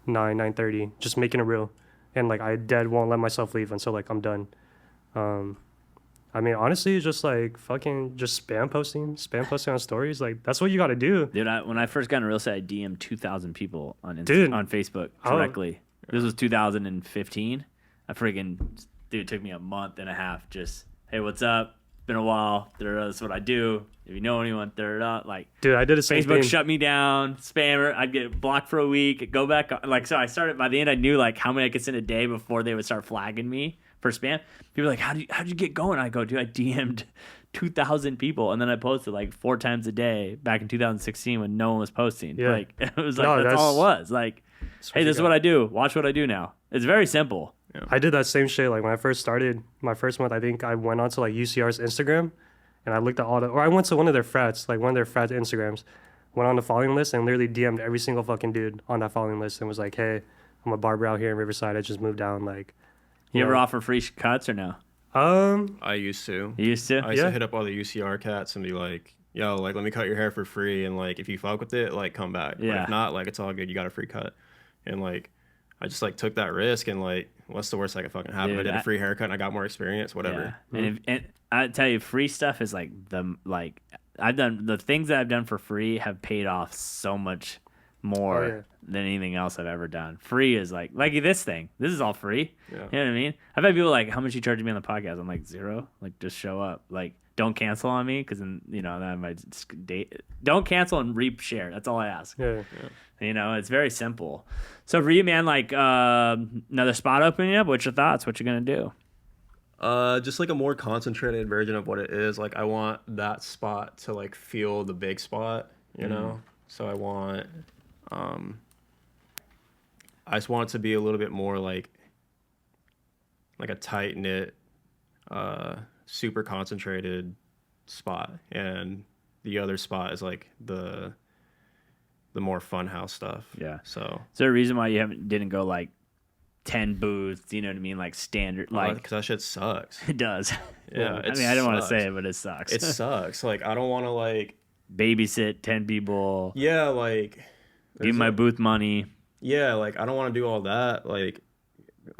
9:30, just making a reel, and like I dead won't let myself leave until like I'm done. I mean, honestly, it's just like fucking just spam posting on stories. Like that's what you got to do. Dude, when I first got into real estate, I DM'd 2,000 people on Dude. on Facebook Oh. directly. This was 2015. Dude, it took me a month and a half. Just, hey, what's up? Been a while. That's what I do. If you know anyone, like, Dude, I did the same Facebook thing. shut me doan, spammer. I'd get blocked for a week, go back. Like, so I started, by the end, I knew like how many I could send a day before they would start flagging me for spam. People were like, how'd you get going? I go, dude, I DM'd 2,000 people. And then I posted like 4 times a day back in 2016 when no one was posting. Yeah. Like, it was like, No, that's all it was. Like, hey, this is you what got. I do. Watch what I do now. It's very simple. I did that same shit. Like when I first started, my first month, I think I went onto like UCR's Instagram, and I looked at or I went to one of their frats, like one of their frat Instagrams, went on the following list and literally DM'd every single fucking dude on that following list and was like, hey, I'm a barber out here in Riverside. I just moved down. Like, You ever know. offer free cuts or no? I used to. You used to? I used Yeah. to hit up all the UCR cats and be like, yo, like, let me cut your hair for free. And, like, if you fuck with it, like, come back. But Yeah. if not, like, it's all good. You got a free cut. And, like, I just, like, took that risk. And, like, what's the worst that could fucking happen? Dude, I did a free haircut and I got more experience, whatever. Yeah. And I tell you, free stuff is like I've done the things that I've done for free have paid off so much more Oh, yeah. than anything else I've ever done. Free is like this thing. This is all free. Yeah. You know what I mean? I've had people like, how much you charging me on the podcast? I'm like, 0. Like, just show up. Like, don't cancel on me because then then I might date. Don't cancel and share. That's all I ask. Yeah. It's very simple. So for you, man, like another spot opening up. What's your thoughts? What you gonna do? Just like a more concentrated version of what it is. Like I want that spot to like feel the big spot, you know? So I want I just want it to be a little bit more like a tight knit, super concentrated spot. And the other spot is like the more fun house stuff. Yeah. So Is there a reason why you didn't go like 10 booths? You know what I mean? Like standard, like because that shit sucks. it does. Yeah, Well, it I mean, I don't want to sucks. say it, but it sucks. It sucks. Like I don't want to like Babysit 10 people. yeah like Give there's my a- booth money. yeah like I don't want to do all that. Like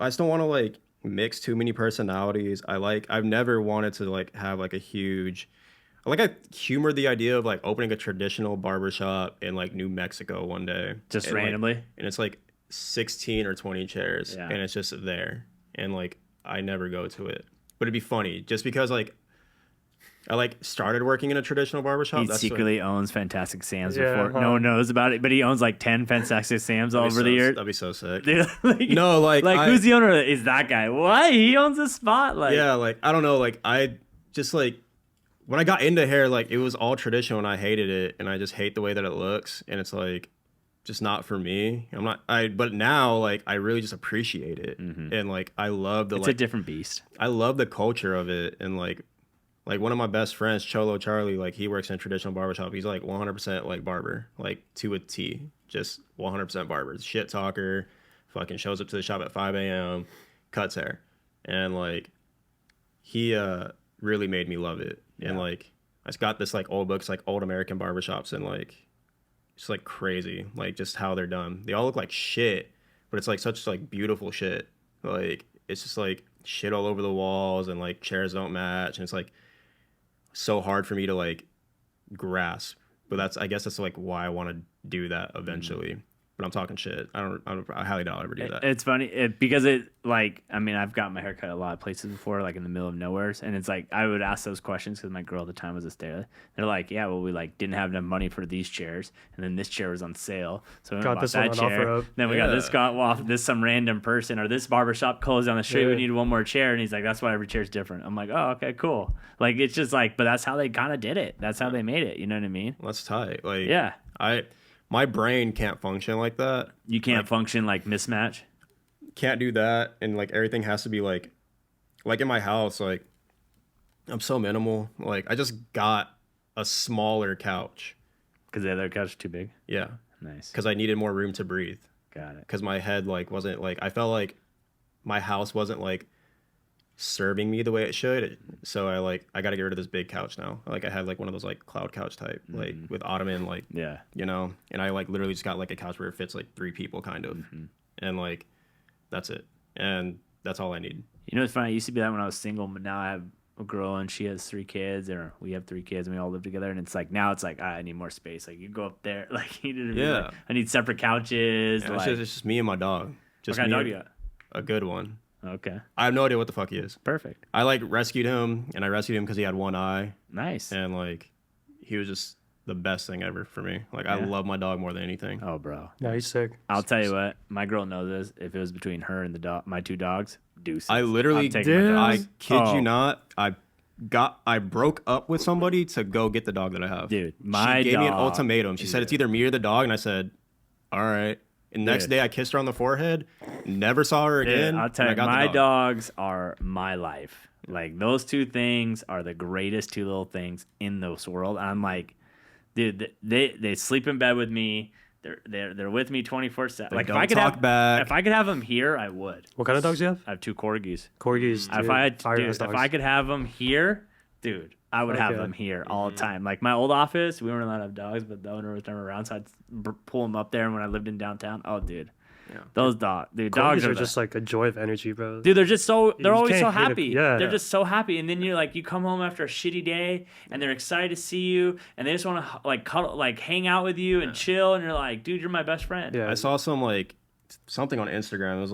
I just don't want to like mix too many personalities. I've never wanted to like have like a huge I humored the idea of like opening a traditional barbershop in like New Mexico one day. Just And, like, randomly? and it's like 16 or 20 chairs Yeah. and it's just there. And like I never go to it. But it'd be funny just because like I like started working in a traditional barbershop. He That's secretly owns Fantastic Sam's Yeah, before. No one knows about it, but he owns like 10 Fantastic Sam's all over the years. That'd be so sick. Dude, like, No, like who's the owner? Is that guy? What? He owns a spot? Like, yeah, like I don't know, like I just like when I got into hair, like it was all traditional and I hated it and I just hate the way that it looks and it's like just not for me. But now like I really just appreciate it and like I love it's a different beast. I love the culture of it and like one of my best friends, Cholo Charlie, like he works in a traditional barbershop. He's like 100% like barber, like to a T, just 100% barber. Shit talker, fucking shows up to the shop at 5 a.m., cuts hair. And like he really made me love it. And like I just got this like old books, like old American barbershops and like it's like crazy, like just how they're done. They all look like shit, but it's like such like beautiful shit. Like it's just like shit all over the walls and like chairs don't match and it's like so hard for me to like grasp. But I guess that's like why I want to do that eventually. But I'm talking shit. I highly doubt I'll ever do that. It's funny because I've got my hair cut at a lot of places before, like in the middle of nowheres, and it's like I would ask those questions because my girl at the time was a stylist. They're like, yeah, well, we like didn't have enough money for these chairs, and then this chair was on sale, so we Got bought this that one on chair. OfferUp. Then we got this off this some random person or this barbershop closed down the street. Yeah. We needed one more chair, and he's like, that's why every chair's different. I'm like, oh, okay, cool. Like it's just like, but that's how they kind of did it. That's how they made it. You know what I mean? That's tight. Like Yeah. my brain can't function like that. You can't function like mismatch. Can't do that and like everything has to be like in my house like I'm so minimal. Like I just got a smaller couch. Because the other couch is too big. Yeah. Nice. Because I needed more room to breathe. Got it. Because my head like wasn't like I felt like my house wasn't like serving me the way it should. So I got to get rid of this big couch now. Like I had like one of those like cloud couch type like with ottoman like Yeah. you know, and I like literally just got like a couch where it fits like 3 people kind of. And like that's it. And that's all I need. You know, it's funny. I used to be that when I was single, but now I have a girl and she has 3 kids, or we have 3 kids and we all live together. And it's like now it's like I need more space. Like you go up there, like you need to Yeah. like, I need separate couches. And like, it's just me and my dog. what Just kind me of dog and- you got? A good one. Okay, I have no idea what the fuck he is. perfect, I like rescued him and I rescued him because he had one eye nice. and like he was just the best thing ever for me. Like I Yeah. love my dog more than anything. Oh, bro, No, he's sick. I'll tell you what. My girl knows this. If it was between her and the dog, my 2 dogs, deuces. I literally I'm taking my I dogs. kid Oh, you not. I broke up with somebody to go get the dog that I have. Dude, my she gave me an dog ultimatum. She said it's either me or the dog, and I said, "All right." And next Dude. day, I kissed her on the forehead. Never saw her Dude, again. I'll tell and you, I got the my dog. dogs are my life. Like those 2 things are the greatest 2 little things in this world. I'm like, dude, they sleep in bed with me. They're with me 24/7. Like don't talk back. if I could have them here, I would. What kind of dogs do you have? I have 2 corgis. Corgis. If dude. I had, Fire dude, ass if dogs. I could have them here, dude, I would have Okay. them here all the time. Like my old office, we weren't allowed to have dogs, but the owner was never around, so I'd pull them up there. And when I lived in downtown, oh, dude, Those dogs, dude. Corgis Dogs are are just like a joy of energy, bro. Dude, they're just so they're You always can't so hate it. happy. Yeah. They're just so happy, and then you're like, you come home after a shitty day, and they're excited to see you, and they just want to like cuddle, like hang out with you and chill, and you're like, dude, you're my best friend. Yeah. I saw something on Instagram. It was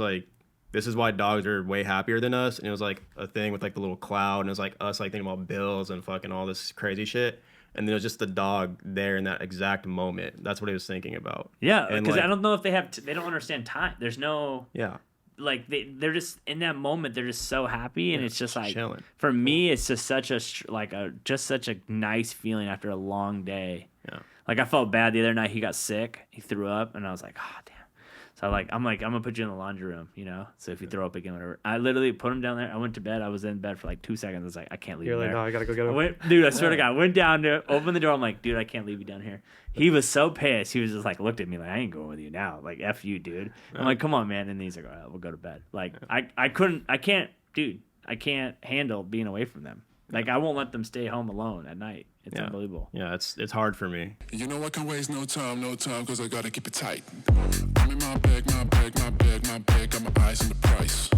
like this is why dogs are way happier than us, and it was like a thing with like the little cloud, and it was like us like thinking about bills and fucking all this crazy shit. And then it was just the dog there in that exact moment. That's what he was thinking about. Yeah, And, because like, I don't know if they don't understand time. There's no Yeah. like they're just in that moment. They're just so happy, and it's just like chilling. for me, it's just such a such a nice feeling after a long day. Yeah. Like I felt bad the other night. He got sick. He threw up, and I was like, oh damn. So I'm gonna put you in the laundry room, you know. So if you throw up again, whatever. I literally put him down there. I went to bed. I was in bed for like 2 seconds. I was like, I can't leave. You're him like, there. no, I gotta go get him. Dude, I swear to God, went down there, opened the door. I'm like, dude, I can't leave you down here. He was so pissed. He was just like, looked at me like, I ain't going with you now. Like, F you, dude. I'm like, come on, man. And he's like, all right, we'll go to bed. Like, I can't handle being away from them. Like, I won't let them stay home alone at night. It's unbelievable. Yeah, it's hard for me. You know I can waste no time, cause I gotta keep it tight. I'm in my bag, got my eyes on the price.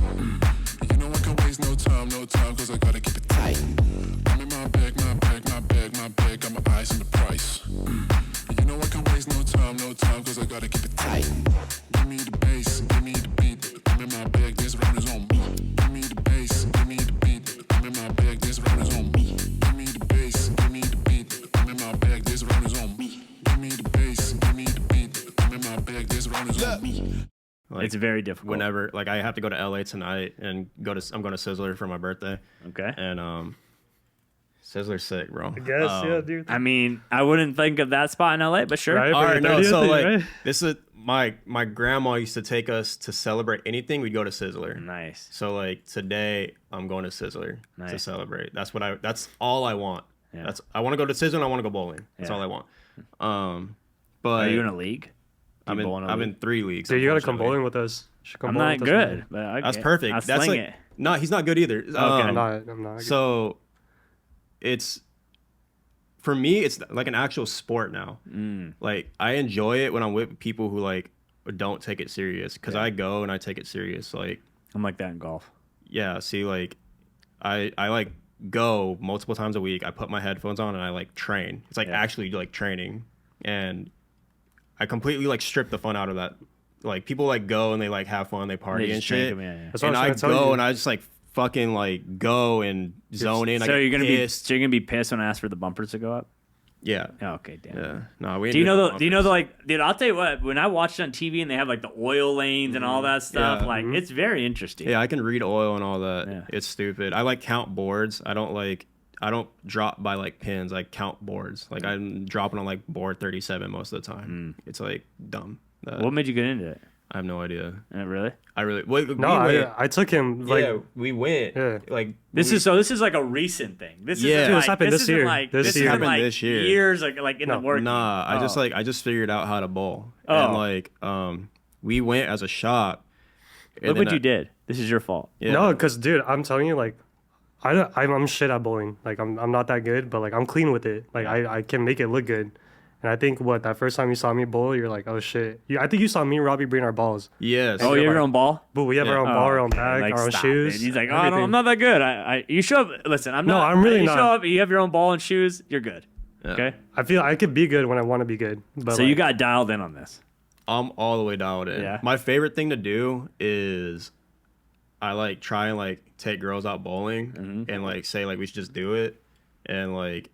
You know I can waste no time, cause I gotta keep it tight. I'm in my bag, got my eyes on the price. You know I can waste no time, cause I gotta keep it tight. Give me the bass, give me the beat. I'm in my bag, this round is on me. Give me the bass, give me the beat. I'm in my bag, this round is on me. Give me the bass, give me the beat. I'm in my bag, this round is on me. Give me the bass, give me the beat. I'm in my bag, this round is on me. Like, It's very difficult. whenever, like, I have to go to LA tonight and I'm going to Sizzler for my birthday. Okay. And Sizzler's sick, bro. I guess, yeah, dude. I mean, I wouldn't think of that spot in LA, but sure. Right? All For right, your no, 30th so thing, like right? this is my grandma used to take us to celebrate anything. We'd go to Sizzler. Nice. So like today, I'm going to Sizzler to Nice. celebrate. That's all I want. Yeah. I want to go to Sizzler and I want to go bowling. That's Yeah. all I want. But Are you in a league? I'm in 3 leagues. Dude, you gotta come unfortunately. bowling with us. You should come I'm bowling not with us, good, man. but I That's get- perfect. I'll That's sling like it. no, he's not good either. I'm not. So it's for me, it's like an actual sport now. Like I enjoy it when I'm with people who like don't take it serious because I go and I take it serious. Like I'm like that in golf. yeah, see, like I like go multiple times a week. I put my headphones on and I like train. It's like actually like training, and I completely like strip the fun out of that. Like people like go and they like have fun, they party They and just drink shit. 'em, yeah. That's what And I I was trying to tell go you. and I just like fucking like go and zone in. I So get you're gonna pissed. be pissed when I ask for the bumpers to go up? Yeah. Oh, okay, damn. Yeah. No, we. Do you know the like, dude? I'll tell you what. When I watched it on TV and they have like the oil lanes and all that stuff, Yeah. like it's very interesting. Yeah, I can read oil and all that. Yeah. It's stupid. I like count boards. I don't drop by like pins. I count boards. Like I'm dropping on like board 37 most of the time. It's like dumb. What made you get into it? I have no idea. Really? I really. Wait, No, we went. I took him like Yeah, we went. Yeah. Like This is like a recent thing. This Yeah. isn't Dude, like, this happened this isn't year. Like, This this year. isn't Happened like this year. years like in the work. Nah, Oh. I just figured out how to bowl. Oh. And like we went as a shop. and Look then what you did. This is your fault. Yeah. no, because dude, I'm telling you, like, I'm shit at bowling. Like, I'm not that good, but like I'm clean with it. Like, I can make it look good. And I think that first time you saw me bowl, you're like, oh shit. I think you saw me and Robbie bring our balls. Yes. Oh, you have your own ball? But we have our own Yeah. ball, our own Okay, bag, like, our own stop shoes. it. He's like, oh, everything. I'm not that good. You show up. Listen, I'm No, not. I'm really you not. show up. You have your own ball and shoes. You're good. Yeah. Okay. I feel I could be good when I want to be good. But So like, you got dialed in on this. I'm all the way dialed in. Yeah. My favorite thing to do is I like try and like take girls out bowling and like say like we should just do it, and like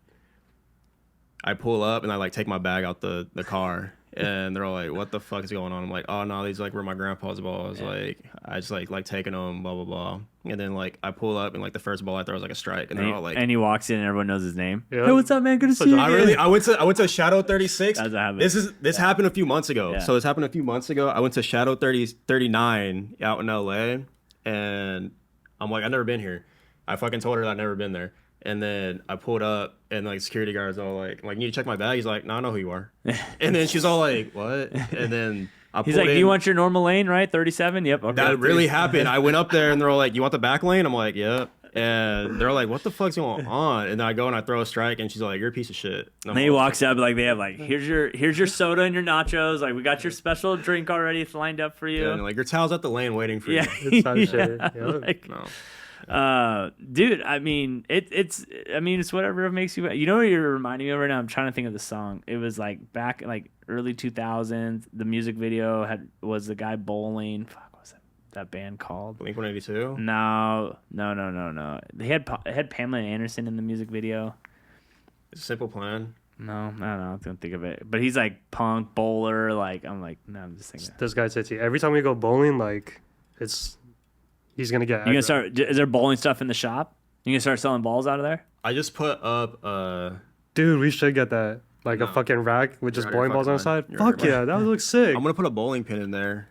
I pull up and I like take my bag out the car and they're all like, what the fuck is going on? I'm like, oh no, these like were my grandpa's balls. Like I just like taking them, blah blah blah. And then like I pull up and like the first ball I throw is like a strike, and they're all like, And he walks in and everyone knows his name. Yeah. Hey, what's up, man? Good to see you. I went to Shadow 36. That's what happened. This happened a few months ago. Yeah. So this happened a few months ago. I went to Shadow 39 out in LA, and I'm like, I've never been here. I fucking told her that I'd never been there. And then I pulled up, and like security guards all like, you need to check my bag. He's like, no, I know who you are. And then she's all like, what? And then I He's pulled like, in. do you want your normal lane, right? 37? Yep. Okay. That really happened. I went up there, and they're all like, you want the back lane? I'm like, yep. And they're like, what the fuck's going on? And then I go and I throw a strike, and she's like, you're a piece of shit. And then he walks up, like, they have, like, here's your soda and your nachos. Like, we got your special drink already. It's lined up for you. Yeah, and like, your towel's at the lane waiting for you. It's not shit. Yeah. Like, No. dude, I mean, it's whatever makes you. You know what you're reminding me of right now? I'm trying to think of the song. It was, like, back, like, early 2000s. The music video was the guy bowling. Fuck, what was that band called? Blink-182? No. They had Pamela Anderson in the music video. Simple Plan. No, I don't know. I don't think of it. But he's like punk bowler. Like I'm like, no, I'm just thinking. This guy said to you, every time we go bowling, like he's gonna get. You gonna start? Is there bowling stuff in the shop? You gonna start selling balls out of there? I just put up. Dude, we should get that. Like a fucking rack with just You're bowling balls on the side. Fuck yeah, that would look sick. I'm gonna put a bowling pin in there.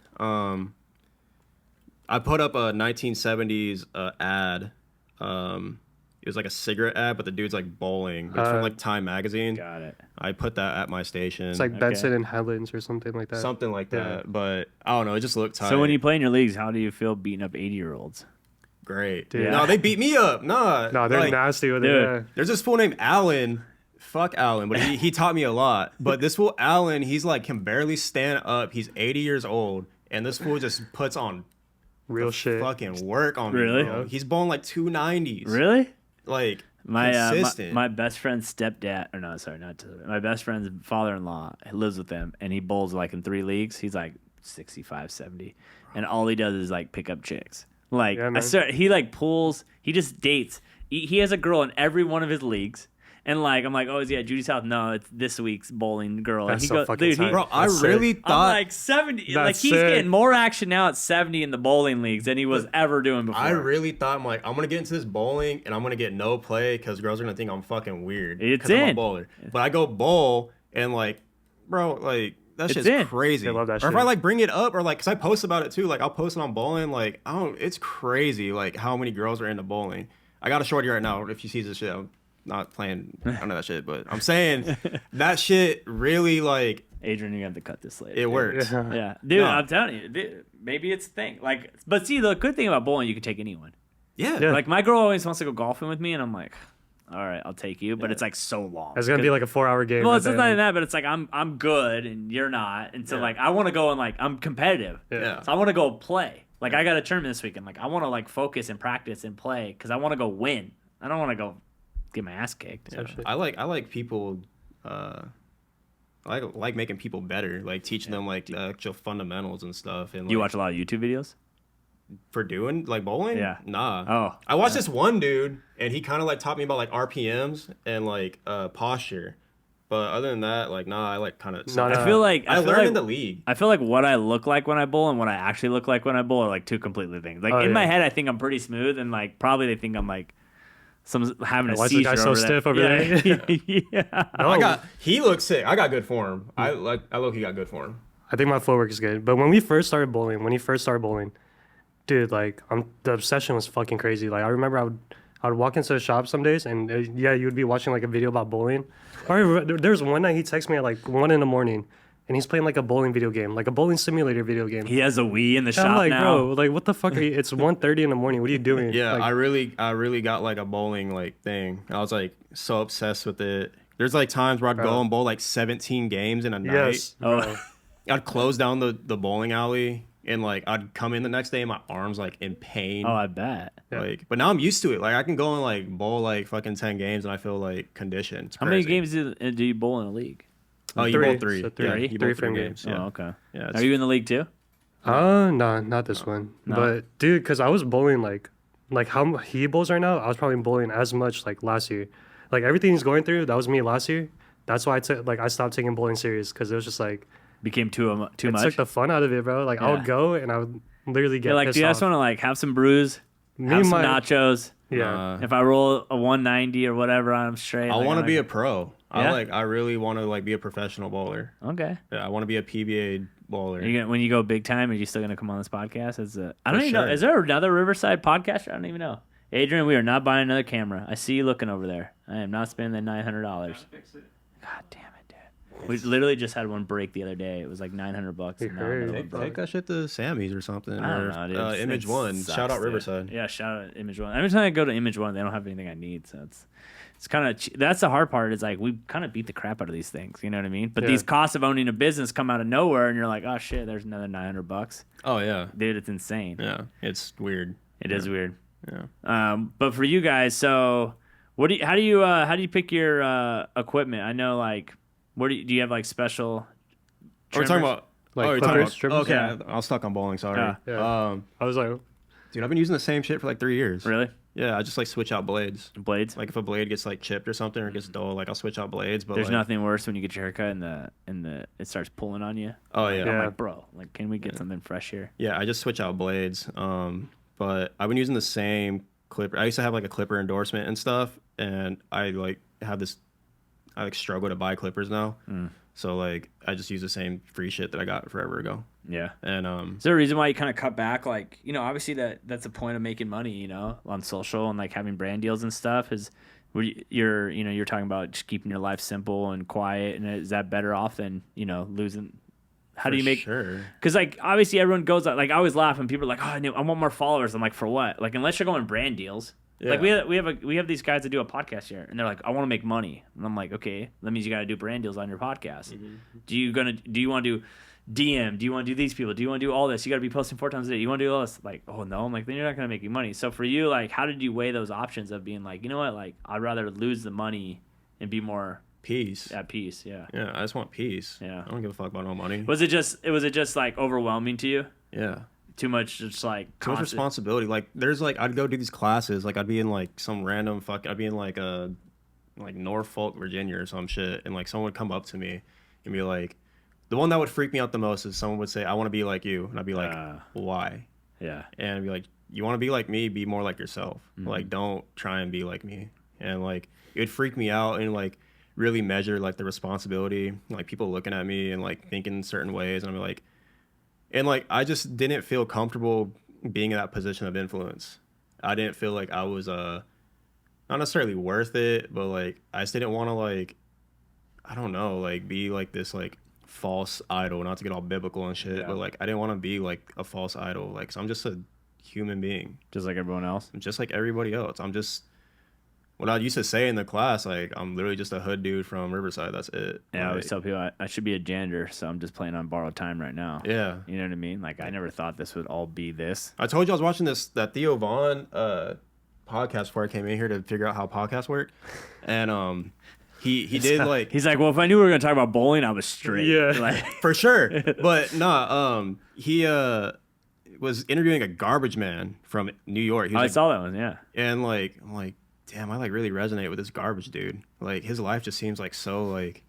I put up a 1970s ad. It was like a cigarette ad, but the dude's like bowling. It's from like Time magazine. Got it. I put that at my station. It's like Benson and Headlands or something like that. Something like that. But I don't know. It just looked tight. So when you play in your leagues, how do you feel beating up 80-year-olds? Great. Dude. No, they beat me up. No, they're like, nasty with it. dude. Yeah. There's this fool named Alan. Fuck Alan, but he taught me a lot. But this fool Alan, he's like can barely stand up. He's 80 years old, and this fool just puts on Real shit. fucking work on me. Really? Bro. He's bowling like 290s. Really? Like My consistent. my best friend's stepdad, or no, sorry, not to, my best friend's father-in-law lives with them, and he bowls like in 3 leagues. He's like 65, 70, and all he does is like pick up chicks. Like Yeah, I man. start, he like pulls, he just dates. He has a girl in every one of his leagues. And like I'm like, oh, is he at Judy's house? No, it's this week's bowling girl. That's and he so fucking dude, tight. Bro, I That's really sick. I'm thought like 70. Like That's he's sick. getting more action now at 70 in the bowling leagues than he was ever doing before. I really thought I'm like I'm gonna get into this bowling and I'm gonna get no play because girls are gonna think I'm fucking weird. It's 'cause I'm a in. bowler. But I go bowl and like, bro, like that It's shit's in. crazy. They love that or if shit. I like bring it up or like, cause I post about it too. Like I'll post it on bowling. Like I don't. It's crazy. Like how many girls are into bowling. I got a shorty right now. If she sees this shit, I'm not playing none of that shit. But I'm saying that shit really like Adrian, you have to cut this later. it works. Yeah. Yeah, dude, No. I'm telling you, dude, maybe it's a thing. Like, but see, the good thing about bowling, you can take anyone. Yeah. Yeah. Like, my girl always wants to go golfing with me, and I'm like, all right, I'll take you. But it's like so long. It's gonna be like a 4-hour game. Well, right it's not there. even that, but it's like I'm good and you're not, and so like I want to go and like I'm competitive. Yeah. So I want to go play. Like I got a tournament this weekend. Like I want to like focus and practice and play because I want to go win. I don't want to go get my ass kicked. Yeah. I like people. I like making people better, like teaching them like the actual fundamentals and stuff. And You like, watch a lot of YouTube videos? for doing like bowling? Yeah. Nah. Oh, I watched this one dude, and he kind of like taught me about like RPMs and like posture. But other than that, like nah, I like kind of. No, no. I feel like I feel learned like, in the league. I feel like what I look like when I bowl and what I actually look like when I bowl are like two completely things. Like Oh, in yeah. my head, I think I'm pretty smooth, and like probably they think I'm like having a Why is the seizure. guy so over stiff there. over yeah. there? Yeah. He looks sick. I got good form. I look he got good form. I think my footwork is good. But when he first started bowling, dude, like the obsession was fucking crazy. Like I remember I would walk into the shop some days and you would be watching like a video about bowling. There's one night he texted me at like 1 a.m. and he's playing like a bowling video game, like a bowling simulator video game. He has a Wii in the And shop I'm like, now. bro, like what the fuck are you? It's 1:30 in the morning. What are you doing? Yeah, like, I really got like a bowling like thing. I was like so obsessed with it. There's like times where I'd go and bowl like 17 games in a night. yes. Oh. bro. I'd close down the bowling alley and like I'd come in the next day and my arms like in pain. Oh, I bet. Yeah. Like, but now I'm used to it. Like I can go and like bowl like fucking 10 games and I feel like conditioned. It's How many crazy. games do you bowl in a league? Oh, you Three. bowl 3. So three. Yeah, you Three bowl 3 frame games. games. Yeah. Oh, okay. Yeah, Are you in the league too? No, not this one. No. But dude, because I was bowling like how he bowls right now, I was probably bowling as much like last year. Like everything he's going through, that was me last year. That's why I stopped taking bowling serious because it was just like Became too it much. took the fun out of it, bro. Like I Yeah. would go and I would literally get You're like, pissed dude, I off. just want to like have some brews, Me have and some my- nachos. Yeah. If I roll a 190 or whatever, I'm straight. I Like, want to I'm be a like, pro. Yeah? I really want to like be a professional bowler. okay. Yeah, I want to be a PBA bowler. Are you gonna, when you go big time, are you still gonna come on this podcast? I don't even know. sure. Is there another Riverside podcast? I don't even know. Adrian, we are not buying another camera. I see you looking over there. I am not spending the $900. God damn it, dude. We literally just had one break the other day. It was like $900. You And now heard. another one Take broke. that shit to Sammy's or something. I don't or, know, dude. Image It One. sucks, Shout out dude. Riverside. Yeah, shout out Image One. Every time I go to Image One, they don't have anything I need. So it's kind of that's the hard part. Is like we kind of beat the crap out of these things. You know what I mean? But Yeah. these costs of owning a business come out of nowhere, and you're like, oh shit, there's another $900. Oh yeah. Dude, it's insane. Yeah. It's weird. It is weird. Yeah. But for you guys, so how do you pick your equipment? I know, like, do you have like special? Are we talking about Like you're clippers, talking trimmers? about, okay, Yeah. I was stuck on bowling. Sorry. Yeah. I was like, Dude, I've been using the same shit for like 3 years. Really? Yeah, I just like switch out blades. Blades? Like if a blade gets like chipped or something or gets dull, like I'll switch out blades. But There's like, nothing worse when you get your haircut and the it starts pulling on you. Oh yeah. I'm Yeah. like, bro, like, can we get something fresh here? Yeah, I just switch out blades. But I've been using the same clipper. I used to have like a clipper endorsement and stuff, and I like have this. I like struggle to buy clippers now. So like I just use the same free shit that I got forever ago. Yeah. And Is there a reason why you kind of cut back? Like, you know, obviously that's the point of making money, you know, on social and like having brand deals and stuff. Is where you're talking about just keeping your life simple and quiet, and is that better off than, you know, losing? How do you make? sure? Because like obviously everyone goes like, I always laugh when people are like, oh, I want more followers. I'm like, for what? Like, unless you're going brand deals. Like we have these guys that do a podcast here, and they're like, I want to make money, and I'm like, okay, that means you got to do brand deals on your podcast. Do you want to do DM? Do you want to do these people? Do you want to do all this? You got to be posting 4 times a day. You want to do all this? Like, oh no, I'm like, then you're not gonna make any money. So for you, like, how did you weigh those options of being like, you know what, like, I'd rather lose the money and be more Peace. at peace? Yeah. Yeah, I just want peace. Yeah. I don't give a fuck about no money. Was it just like overwhelming to you? Yeah. Too much, just like Too much constant- responsibility. Like there's like I'd go do these classes. Like I'd be in like some random I'd be in like Norfolk, Virginia or some shit, and like someone would come up to me and be like, the one that would freak me out the most is someone would say, I want to be like you, and I'd be like, why? Yeah. And I'd be like, you want to be like me, be more like yourself. Like don't try and be like me. And like it would freak me out and like really measure like the responsibility, like people looking at me and like thinking certain ways, and I'm like, and like I just didn't feel comfortable being in that position of influence. I didn't feel like I was not necessarily worth it, but like I just didn't want to like, I don't know, like be like this like false idol, not to get all biblical and shit, but like I didn't want to be like a false idol. Like, so I'm just a human being, Just like everyone else. I'm just like everybody else. I'm just what I used to say in the class, like I'm literally just a hood dude from Riverside. That's it. Yeah, I like, always tell people I should be a janitor, so I'm just playing on borrowed time right now. yeah. You know what I mean? Like, I never thought this would all be this. I told you I was watching that Theo Vaughn podcast before I came in here to figure out how podcasts work, and he did like He's like, well, if I knew we were gonna talk about bowling, I was straight. Yeah. Like, for sure, but he was interviewing a garbage man from New York. He was I like, saw that one. Yeah. and like I'm like, damn, I like really resonate with this garbage dude. Like his life just seems like so like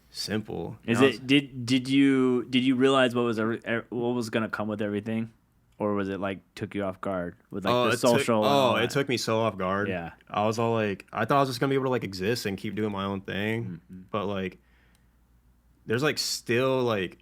simple. Is And I it? Did you realize what was gonna come with everything, or was it like took you off guard with like the social? and all it that? took me so off guard. Yeah. I was all like, I thought I was just gonna be able to like exist and keep doing my own thing, but like, there's like still like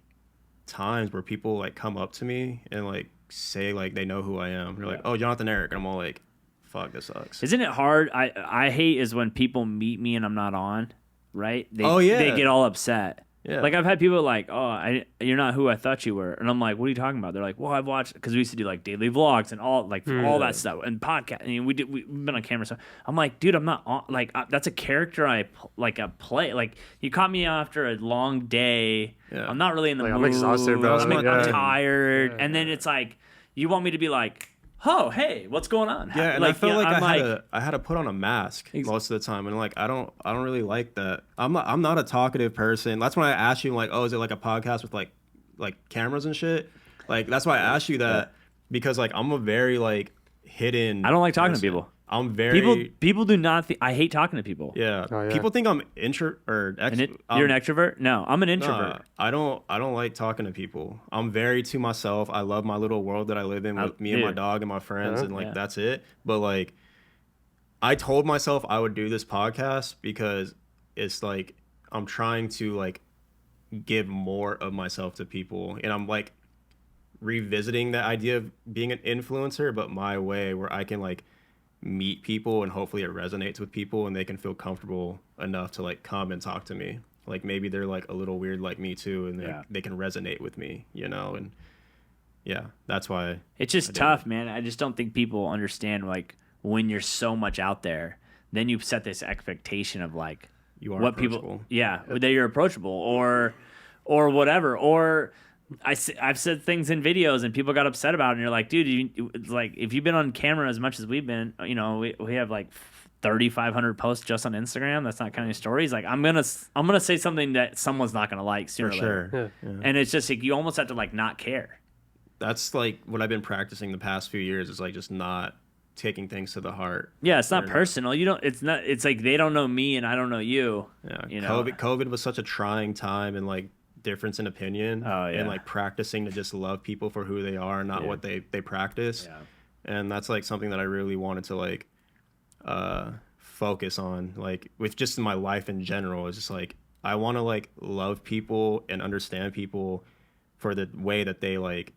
times where people like come up to me and like say like they know who I am. They're like, oh, Jonathan Eric, and I'm all like, fuck, this sucks. Isn't it hard? I hate is when people meet me and I'm not on. Right? They, Oh, yeah. They get all upset. Yeah. Like I've had people like, oh, you're not who I thought you were, and I'm like, what are you talking about? They're like, well, I've watched because we used to do like daily vlogs and all that stuff and podcast. I mean, we've been on camera. So I'm like, dude, I'm not on. Like that's a character I play. Like you caught me after a long day. Yeah. I'm not really in the Like, mood. I'm exhausted, bro. I'm Yeah. tired, Yeah. and then it's like you want me to be like, oh, hey, what's going on? Yeah, and I felt like I'm I had to put on a mask most of the time, and like I don't really like that. I'm not a talkative person. That's when I asked you like, oh, is it like a podcast with like cameras and shit? Like that's why I asked you that because like I'm a very like hidden. I don't like talking to person. people. I'm very People do not. I hate talking to people. yeah. Oh, yeah. People think I'm intro or You're an extrovert? No, I'm an introvert. I don't like talking to people. I'm very to myself. I love my little world that I live in with me and my dude. dog and my friends, and like Yeah. that's it. But like, I told myself I would do this podcast because it's like I'm trying to like give more of myself to people, and I'm like revisiting the idea of being an influencer, but my way where I can like meet people and hopefully it resonates with people and they can feel comfortable enough to like come and talk to me. Like maybe they're like a little weird like me too, and they can resonate with me, you know. And yeah, that's why it's just tough, man. I just don't think people understand, like, when you're so much out there, then you set this expectation of like you are what approachable. people, that you're approachable or whatever. Or I've said things in videos and people got upset about it, and you're like, dude, like if you've been on camera as much as we've been, you know, we have like 3,500 posts just on Instagram. That's not counting stories. Like I'm gonna say something that someone's not gonna like sooner or later. Yeah. And it's just like you almost have to like not care. That's like what I've been practicing the past few years, is like just not taking things to the heart. Yeah, it's not personal. You don't. It's not. It's like they don't know me and I don't know you. Yeah, you know? COVID was such a trying time, and like difference in opinion. And like practicing to just love people for who they are, not what they practice. Yeah. And that's like something that I really wanted to like focus on, like with just my life in general. It's just like I want to like love people and understand people for the way that they like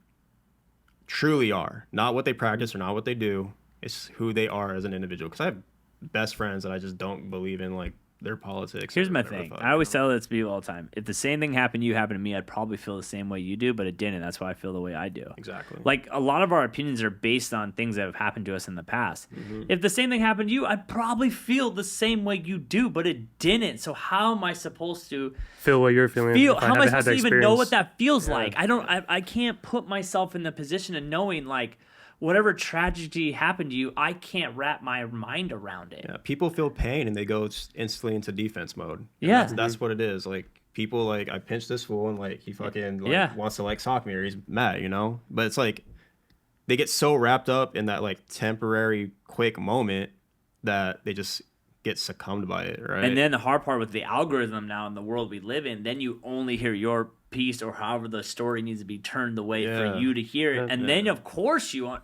truly are, not what they practice or not what they do. It's who they are as an individual. Because I have best friends that I just don't believe in like their politics. Here's my thing. I always tell this to people all the time. If the same thing happened to me, I'd probably feel the same way you do, but it didn't. That's why I feel the way I do. Exactly. Like a lot of our opinions are based on things that have happened to us in the past. Mm-hmm. If the same thing happened to you, I'd probably feel the same way you do, but it didn't. So how am I supposed to feel what you're feeling? How am I supposed to even know what that feels like? I can't put myself in the position of knowing like whatever tragedy happened to you, I can't wrap my mind around it. Yeah, people feel pain and they go instantly into defense mode. Yeah, that's what it is. Like people, like I pinched this fool and like he fucking like, wants to like sock me or he's mad, you know. But it's like they get so wrapped up in that like temporary, quick moment that they just get succumbed by it, right? And then the hard part with the algorithm now in the world we live in, then you only hear your piece or however the story needs to be turned the way for you to hear it. And then of course you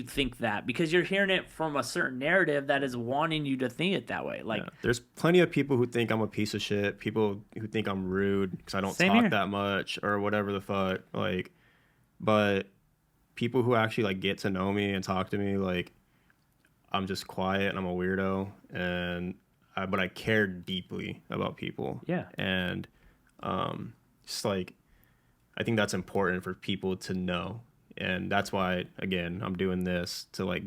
think that because you're hearing it from a certain narrative that is wanting you to think it that way. Like there's plenty of people who think I'm a piece of shit, people who think I'm rude because I don't talk that much or whatever the fuck. Like, but people who actually like get to know me and talk to me, like I'm just quiet and I'm a weirdo, but I care deeply about people. Yeah. And just like I think that's important for people to know, and that's why again I'm doing this to like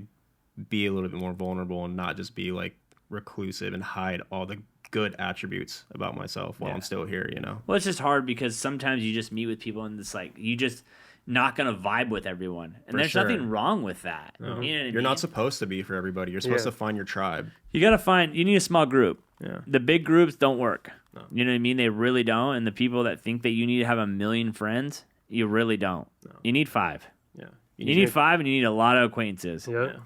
be a little bit more vulnerable and not just be like reclusive and hide all the good attributes about myself while I'm still here, you know. Well, it's just hard because sometimes you just meet with people and it's like you just not gonna vibe with everyone, and there's nothing wrong with that. No. You know what I mean? You're not supposed to be for everybody. You're supposed to find your tribe. You need a small group. Yeah. The big groups don't work. No. You know what I mean? They really don't. And the people that think that you need to have 1 million friends, you really don't. No. You need 5. Yeah. You need 5, and you need a lot of acquaintances. Yeah.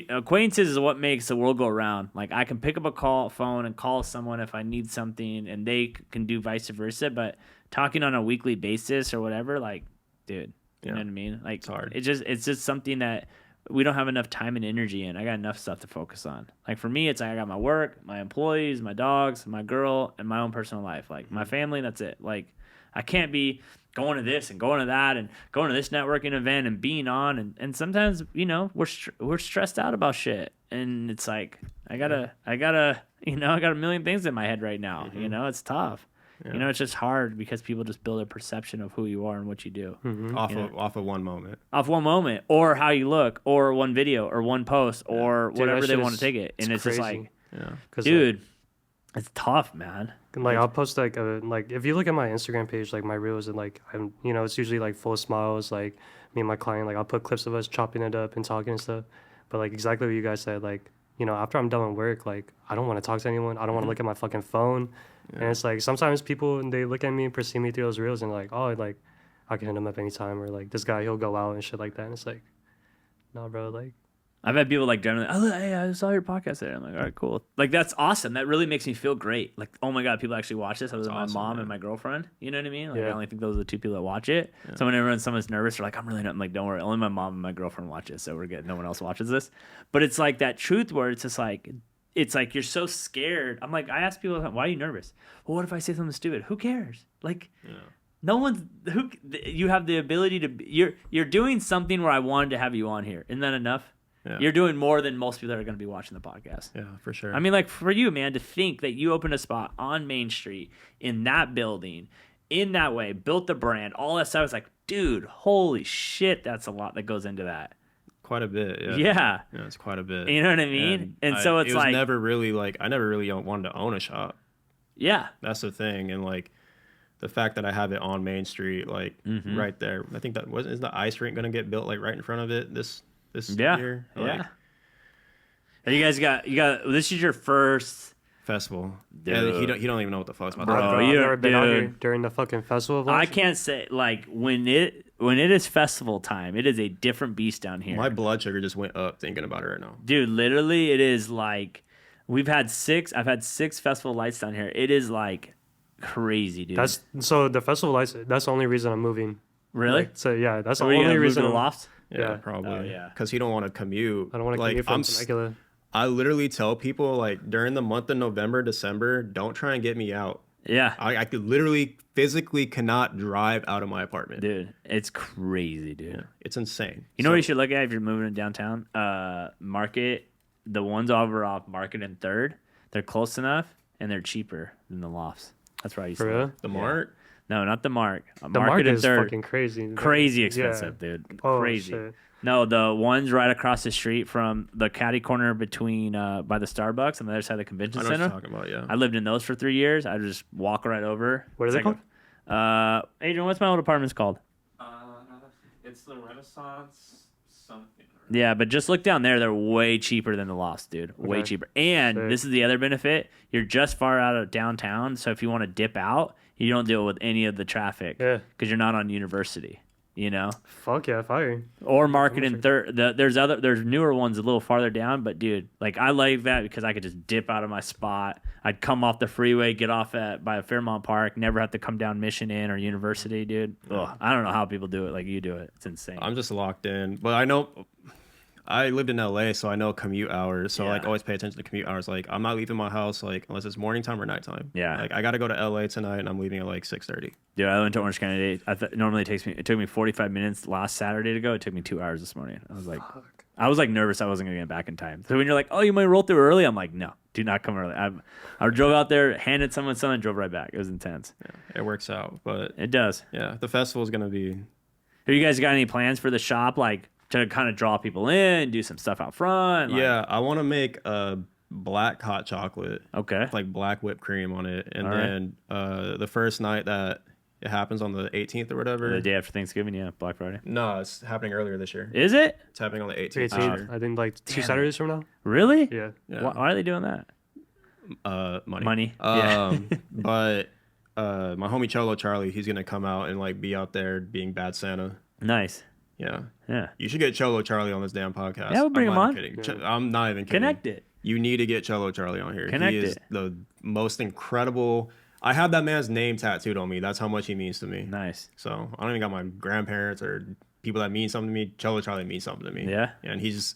Acquaintances is what makes the world go round. Like I can pick up a phone and call someone if I need something, and they can do vice versa. But talking on a weekly basis or whatever, like, dude, you know what I mean? Like, it's hard. It's just something that we don't have enough time and energy in. I got enough stuff to focus on. Like for me, it's like I got my work, my employees, my dogs, my girl, and my own personal life. Like my family, that's it. Like I can't be going to this and going to that and going to this networking event and being on. And sometimes, you know, we're stressed out about shit. And it's like, I got a million things in my head right now. You know, it's tough. Yeah. You know, it's just hard because people just build a perception of who you are and what you do. Mm-hmm. Off of one moment. Off one moment, or how you look, or one video, or one post, or whatever they want to take it. And it's just like, dude, it's tough, man. And like I'll post like if you look at my Instagram page, like my reels, and like it's usually like full of smiles, like me and my client, like I'll put clips of us chopping it up and talking and stuff. But like exactly what you guys said, like, you know, after I'm done with work, like I don't want to talk to anyone. I don't want to look at my fucking phone. And it's like sometimes people, they look at me and perceive me through those reels and like, oh, like I can hit him up anytime, or like this guy, he'll go out and shit like that. And it's like, no, bro, like I've had people like generally, oh, hey, I saw your podcast today. I'm like, all right, cool. Like that's awesome. That really makes me feel great. Like, oh my god, people actually watch this. Other than my mom and my girlfriend. You know what I mean? Like I only think those are the 2 people that watch it. Yeah. So whenever someone's nervous, they're like, I'm really not. I'm like, don't worry, only my mom and my girlfriend watch it, so we're good. No one else watches this. But it's like that truth where it's just like. It's like you're so scared. I'm like, I ask people, why are you nervous? Well, what if I say something stupid? Who cares? Like, no one's. You have the ability to. You're doing something where I wanted to have you on here. Isn't that enough? Yeah. You're doing more than most people that are going to be watching the podcast. Yeah, for sure. I mean, like, for you, man, to think that you opened a spot on Main Street in that building, in that way, built the brand, all that stuff. I was like, dude, holy shit, that's a lot that goes into that. Quite a bit. Yeah. Yeah. Yeah, it's quite a bit. You know what I mean? And so it's it was like, never really like, I never really wanted to own a shop. yeah. That's the thing. And like the fact that I have it on Main Street, like right there, I think is the ice rink going to get built like right in front of it this year? Like, Yeah. And you guys got, this is your first festival. Dude. Yeah, he don't even know what the fuck's about. Bro, to happen. I've you- never been out here dude. during the fucking festival of I lights. can't say, like, when it is festival time, it is a different beast down here. My blood sugar just went up thinking about it right now. Dude, literally, it is like, I've had 6 festival lights down here. It is like crazy, dude. That's so the festival lights. That's the only reason I'm moving. really? Like, so yeah, that's So the are you only gonna move reason. to the I'm- loft? Yeah, Yeah. probably. Oh, yeah. Because he don't want to commute. I don't want to like, commute from Temecula. I literally tell people like during the month of November, December, don't try and get me out. Yeah. I could literally physically cannot drive out of my apartment. Dude, it's crazy, dude. Yeah, it's insane. You know what you should look at if you're moving to downtown? Market, the ones over off Market and 3rd, they're close enough and they're cheaper than the lofts. That's where I used For to real? live. The Mart? No, not the Mark. The Market market and is 3rd. fucking crazy. Crazy Yeah. expensive, dude. Oh, Crazy. shit. No, the ones right across the street from the catty corner between by the Starbucks and the other side of the convention I know what center. you're talking about, yeah. I lived in those for 3 years. I just walk right over. What is It's it like Adrian, what's my old apartment's called? It's the Renaissance something. Yeah, but just look down there. They're way cheaper than the Lost, dude. Way Okay. cheaper. And Sick. this is the other benefit. You're just far out of downtown, so if you want to dip out, you don't deal with any of the traffic Yeah. because you're not on University, you know? Fuck yeah, fire. Or Market and 3rd. There's newer ones a little farther down, but dude, like I like that because I could just dip out of my spot. I'd come off the freeway, get off by Fairmont Park, never have to come down Mission Inn or University, dude. Ugh, I don't know how people do it like you do it. It's insane. I'm just locked in. But I know I lived in LA, so I know commute hours. So like Yeah. always pay attention to commute hours. Like I'm not leaving my house like unless it's morning time or nighttime. Yeah. Like I gotta go to LA tonight and I'm leaving at like 6:30. Dude, I went to Orange County today. Normally it took me 45 minutes last Saturday to go. It took me 2 hours this morning. I was like nervous I wasn't gonna get back in time. So when you're like, oh, you might roll through early, I'm like, no, do not come early. I drove out there, handed someone something, drove right back. It was intense. Yeah, it works out. But It does. yeah, the festival is gonna be Have you guys got any plans for the shop, like to kind of draw people in, do some stuff out front? Like, yeah, I want to make a black hot chocolate, Okay. like black whipped cream on it, and All right. then the first night that it happens on the 18th or whatever. The day after Thanksgiving, yeah, Black Friday. No, it's happening earlier this year. Is it? It's happening on the 18th. 18th, I think like 2 Saturdays from now. Really? Yeah. Yeah. Why are they doing that? Money. Money. Yeah. But my homie Cholo Charlie, he's gonna come out and like be out there being bad Santa. Nice. Yeah. Yeah. You should get Cholo Charlie on this damn podcast. Yeah, we'll bring I'm him not on. Kidding. Yeah. I'm not even kidding. Connect it. You need to get Cholo Charlie on here. Connect he is it. the most incredible. I have that man's name tattooed on me. That's how much he means to me. Nice. So I don't even got my grandparents or people that mean something to me. Cholo Charlie means something to me. Yeah. And he's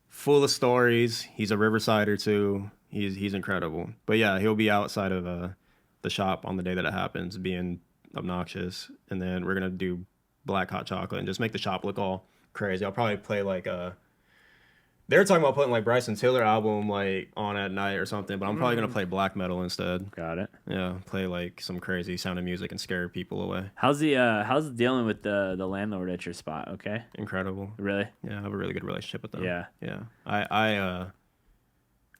full of stories. He's a Riversider too. He's incredible. But yeah, he'll be outside of the shop on the day that it happens, being obnoxious. And then we're gonna do black hot chocolate and just make the shop look all crazy. I'll probably play like they were talking about putting like Bryson Tiller album like on at night or something, but I'm probably gonna play black metal instead. Got it. Yeah, play like some crazy sounding music and scare people away. How's dealing with the landlord at your spot? Okay. Incredible. Really? Yeah, I have a really good relationship with them. Yeah. Yeah.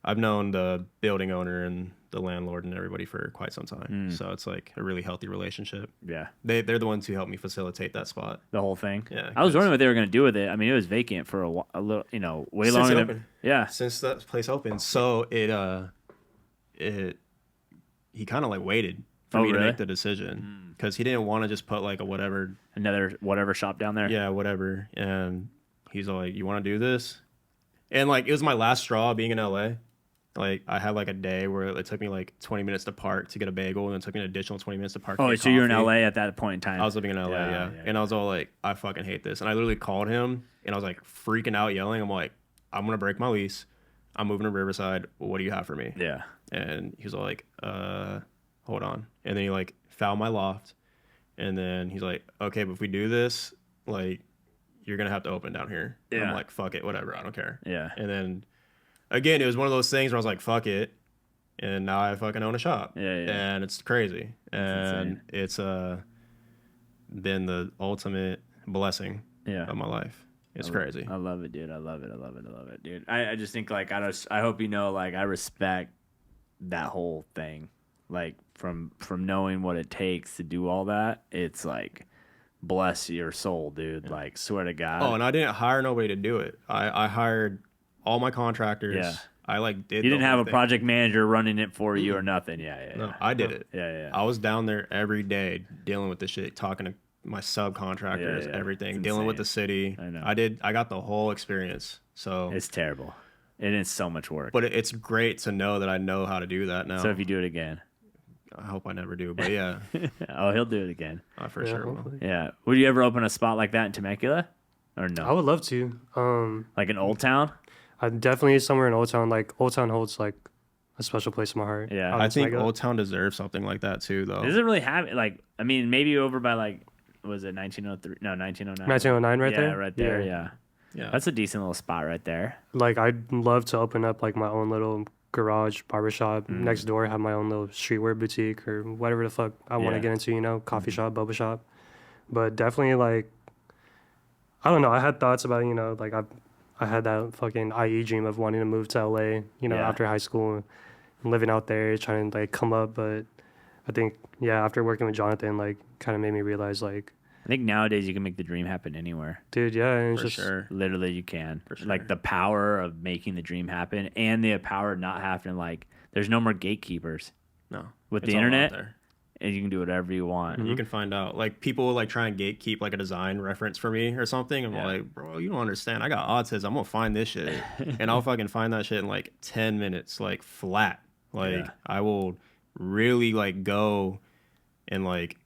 I've known the building owner and the landlord and everybody for quite some time. So it's like a really healthy relationship. Yeah. They're the ones who helped me facilitate that spot. The whole thing. Yeah, I was 'cause- wondering what they were going to do with it. I mean, it was vacant for a little, way Since longer it than. opened. Yeah. Since that place opened. So he kind of like waited for Oh, me to really? make the decision because he didn't want to just put like a whatever. Another whatever shop down there. Yeah, whatever. And he's like, you want to do this? And like, it was my last straw being in LA. Like, I had like a day where it took me like 20 minutes to park to get a bagel, and it took me an additional 20 minutes to park. to Oh, get so you're in coffee. LA at that point in time. I was living in LA, Yeah, yeah. yeah. And I was all like, I fucking hate this. And I literally called him, and I was like freaking out, yelling. I'm like, I'm gonna break my lease. I'm moving to Riverside. What do you have for me? Yeah. And he was like, hold on. And then he like found my loft, and then he's like, okay, but if we do this, like, you're gonna have to open down here. And I'm like, fuck it, whatever, I don't care. Yeah. And then again, it was one of those things where I was like, fuck it, and now I fucking own a shop. Yeah. And it's crazy, and insane. it's been the ultimate blessing of my life. It's crazy. I love it, dude. I love it, dude. I just think like I hope you know, like I respect that whole thing, like from knowing what it takes to do all that. It's like, bless your soul, dude. Like, swear to God. Oh, and I didn't hire nobody to do it. I hired all my contractors. Yeah. I like did. You didn't the have whole a thing. project manager running it for you or nothing. Yeah. No, I did it. Yeah. I was down there every day dealing with this shit, talking to my subcontractors, Yeah. everything, It's dealing with insane. the city. I know. I got the whole experience. So It's terrible. It is so much work. but it's great to know that I know how to do that now. So if you do it again, I hope I never do, but yeah, oh, he'll do it again. I for Yeah, sure will. hopefully. Yeah. Would you ever open a spot like that in Temecula, or no? I would love to. Like in Old Town? I definitely somewhere in Old Town. Like Old Town holds like a special place in my heart. Yeah. out I in think Temecula. Old Town deserves something like that too, though. Does it really have like? I mean, maybe over by like, was it 1903? No, 1909. 1909 right yeah, there? right there. Yeah. Yeah. That's a decent little spot right there. Like I'd love to open up like my own little garage barbershop Mm. next door, have my own little streetwear boutique or whatever the fuck I want to Yeah. get into, coffee shop, boba shop. But definitely like, I don't know. I had thoughts about, like I had that fucking IE dream of wanting to move to LA, Yeah. after high school, and living out there, trying to like come up. But I think, after working with Jonathan, like kind of made me realize like, I think nowadays you can make the dream happen anywhere. dude, and it's For just, sure. Literally, you can. For sure. Like the power of making the dream happen, and the power of not having like. There's no more gatekeepers No, with it's the all out internet, there. and you can do whatever you want. You can find out. Like people will like try and gatekeep like a design reference for me or something. I'm Yeah. like, bro, you don't understand. I got autism. I'm gonna find this shit, and I'll fucking find that shit in like 10 minutes, like flat. Like Yeah. I will really like go and like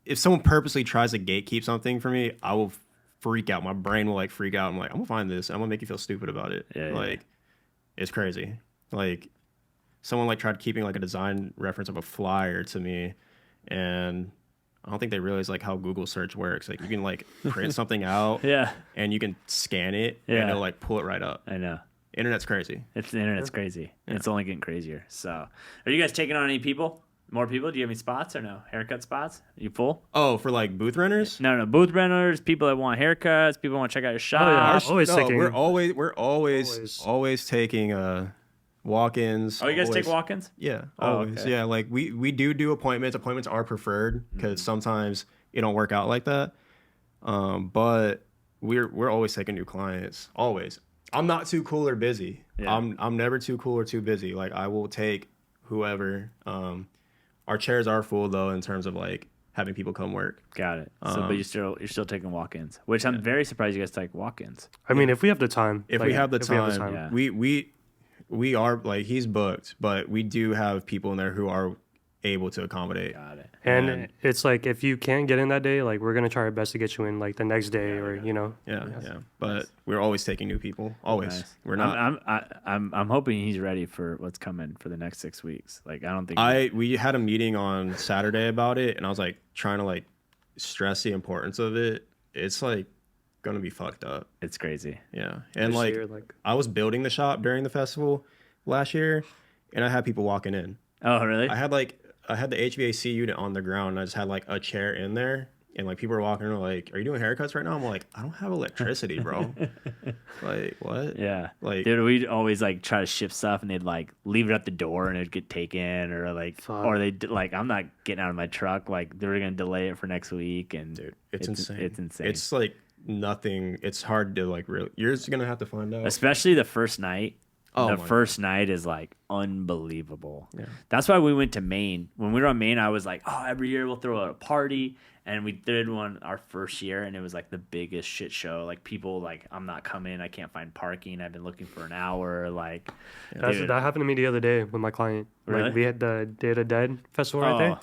if someone purposely tries to gatekeep something for me, I will freak out. My brain will like freak out. I'm like, I'm gonna find this. I'm gonna make you feel stupid about it. Yeah, like it's crazy. Like someone like tried keeping like a design reference of a flyer to me, and I don't think they realize like how Google search works. Like you can like print something out Yeah, and you can scan it Yeah. and it'll like pull it right up. I know. Internet's crazy. The internet's crazy. It's only getting crazier. So, are you guys taking on any people? More people? Do you have any spots or no? Haircut spots? You full? Oh, for like booth renters? No. Booth renters, people that want haircuts, people want to check out your shop. yeah. Always no, taking- we're always taking walk-ins. Oh, you guys always- take walk-ins? Yeah, Oh, always. okay. Yeah, like we do appointments. Appointments are preferred because sometimes it don't work out like that. But we're always taking new clients. Always. I'm not too cool or busy. Yeah. I'm never too cool or too busy. Like I will take whoever. Our chairs are full though in terms of like having people come work. Got it. So, but you're still taking walk-ins, which I'm very surprised you guys take walk-ins. I mean, if we have the time. If like, we have the time, Yeah. we are like he's booked, but we do have people in there who are able to accommodate. Got it. And it's like, if you can't get in that day, like we're going to try our best to get you in like the next day Yeah. But we're always taking new people. Always. Nice. We're not. I'm hoping he's ready for what's coming for the next 6 weeks. Like I don't think We had a meeting on Saturday about it, and I was like trying to like stress the importance of it. It's like gonna be fucked up. it's crazy. Yeah. And This like year, like- I was building the shop during the festival last year, and I had people walking in. Oh, really? I had the HVAC unit on the ground, and I just had like a chair in there, and like people were walking in, like, "Are you doing haircuts right now?" I'm like, "I don't have electricity, bro." Like what? Yeah. Like Dude, we'd always like try to ship stuff and they'd like leave it at the door and it'd get taken or like, Fuck. or they'd like, I'm not getting out of my truck. Like they were going to delay it for next week. And dude, it's insane. It's insane. It's like nothing. It's hard to like really. You're just gonna have to find out. Especially the first night. Oh The my first night is like unbelievable. Yeah. That's why we went to Maine. When we were on Maine, I was like, oh, every year we'll throw out a party. And we did one our first year, and it was like the biggest shit show. Like people like, I'm not coming. I can't find parking. I've been looking for an hour. Like, dude. That happened to me the other day with my client. Really? Like we had the Day of the Dead festival right Oh. there.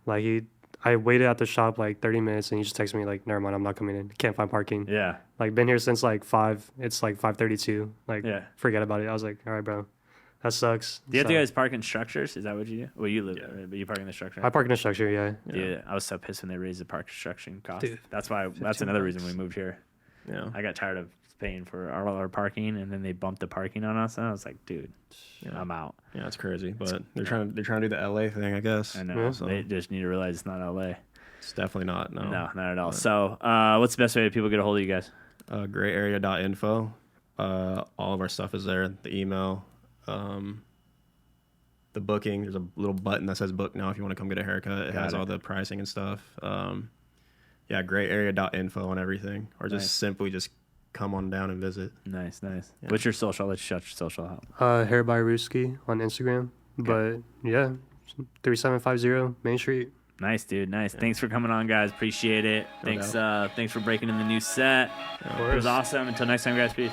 Like I waited at the shop like 30 minutes and he just texted me like, never mind, I'm not coming in. Can't find parking. Yeah. Like been here since like 5. It's like 5:32. Like Yeah. forget about it. I was like, all right, bro, that sucks. Do you have So, to guys park in structures? Is that what you do? Well, you live there, right? But you park in the structure. I park in a structure, yeah. Yeah, I was so pissed when they raised the park construction cost. Dude, That's another reason we moved here. Yeah. I got tired of paying for all our parking, and then they bumped the parking on us, and I was like, dude, I'm out. Yeah, it's crazy, but they're trying to do the LA thing, I guess. I know. Yeah. So they just need to realize it's not LA. It's definitely not. No, not at all. So, what's the best way people get a hold of you guys? Grayarea.info. All of our stuff is there. The email, the booking. There's a little button that says book now if you want to come get a haircut. It has all the pricing and stuff. Grayarea.info on everything, or just simply just come on down and visit. Nice. Yeah. What's your social? Let's shut your social out. Hair by Ruski on Instagram. But yeah, 3750 Main Street. Nice, dude. Nice. Yeah. Thanks for coming on, guys. Appreciate it. Thanks for breaking in the new set. It was awesome. Until next time, guys. Peace.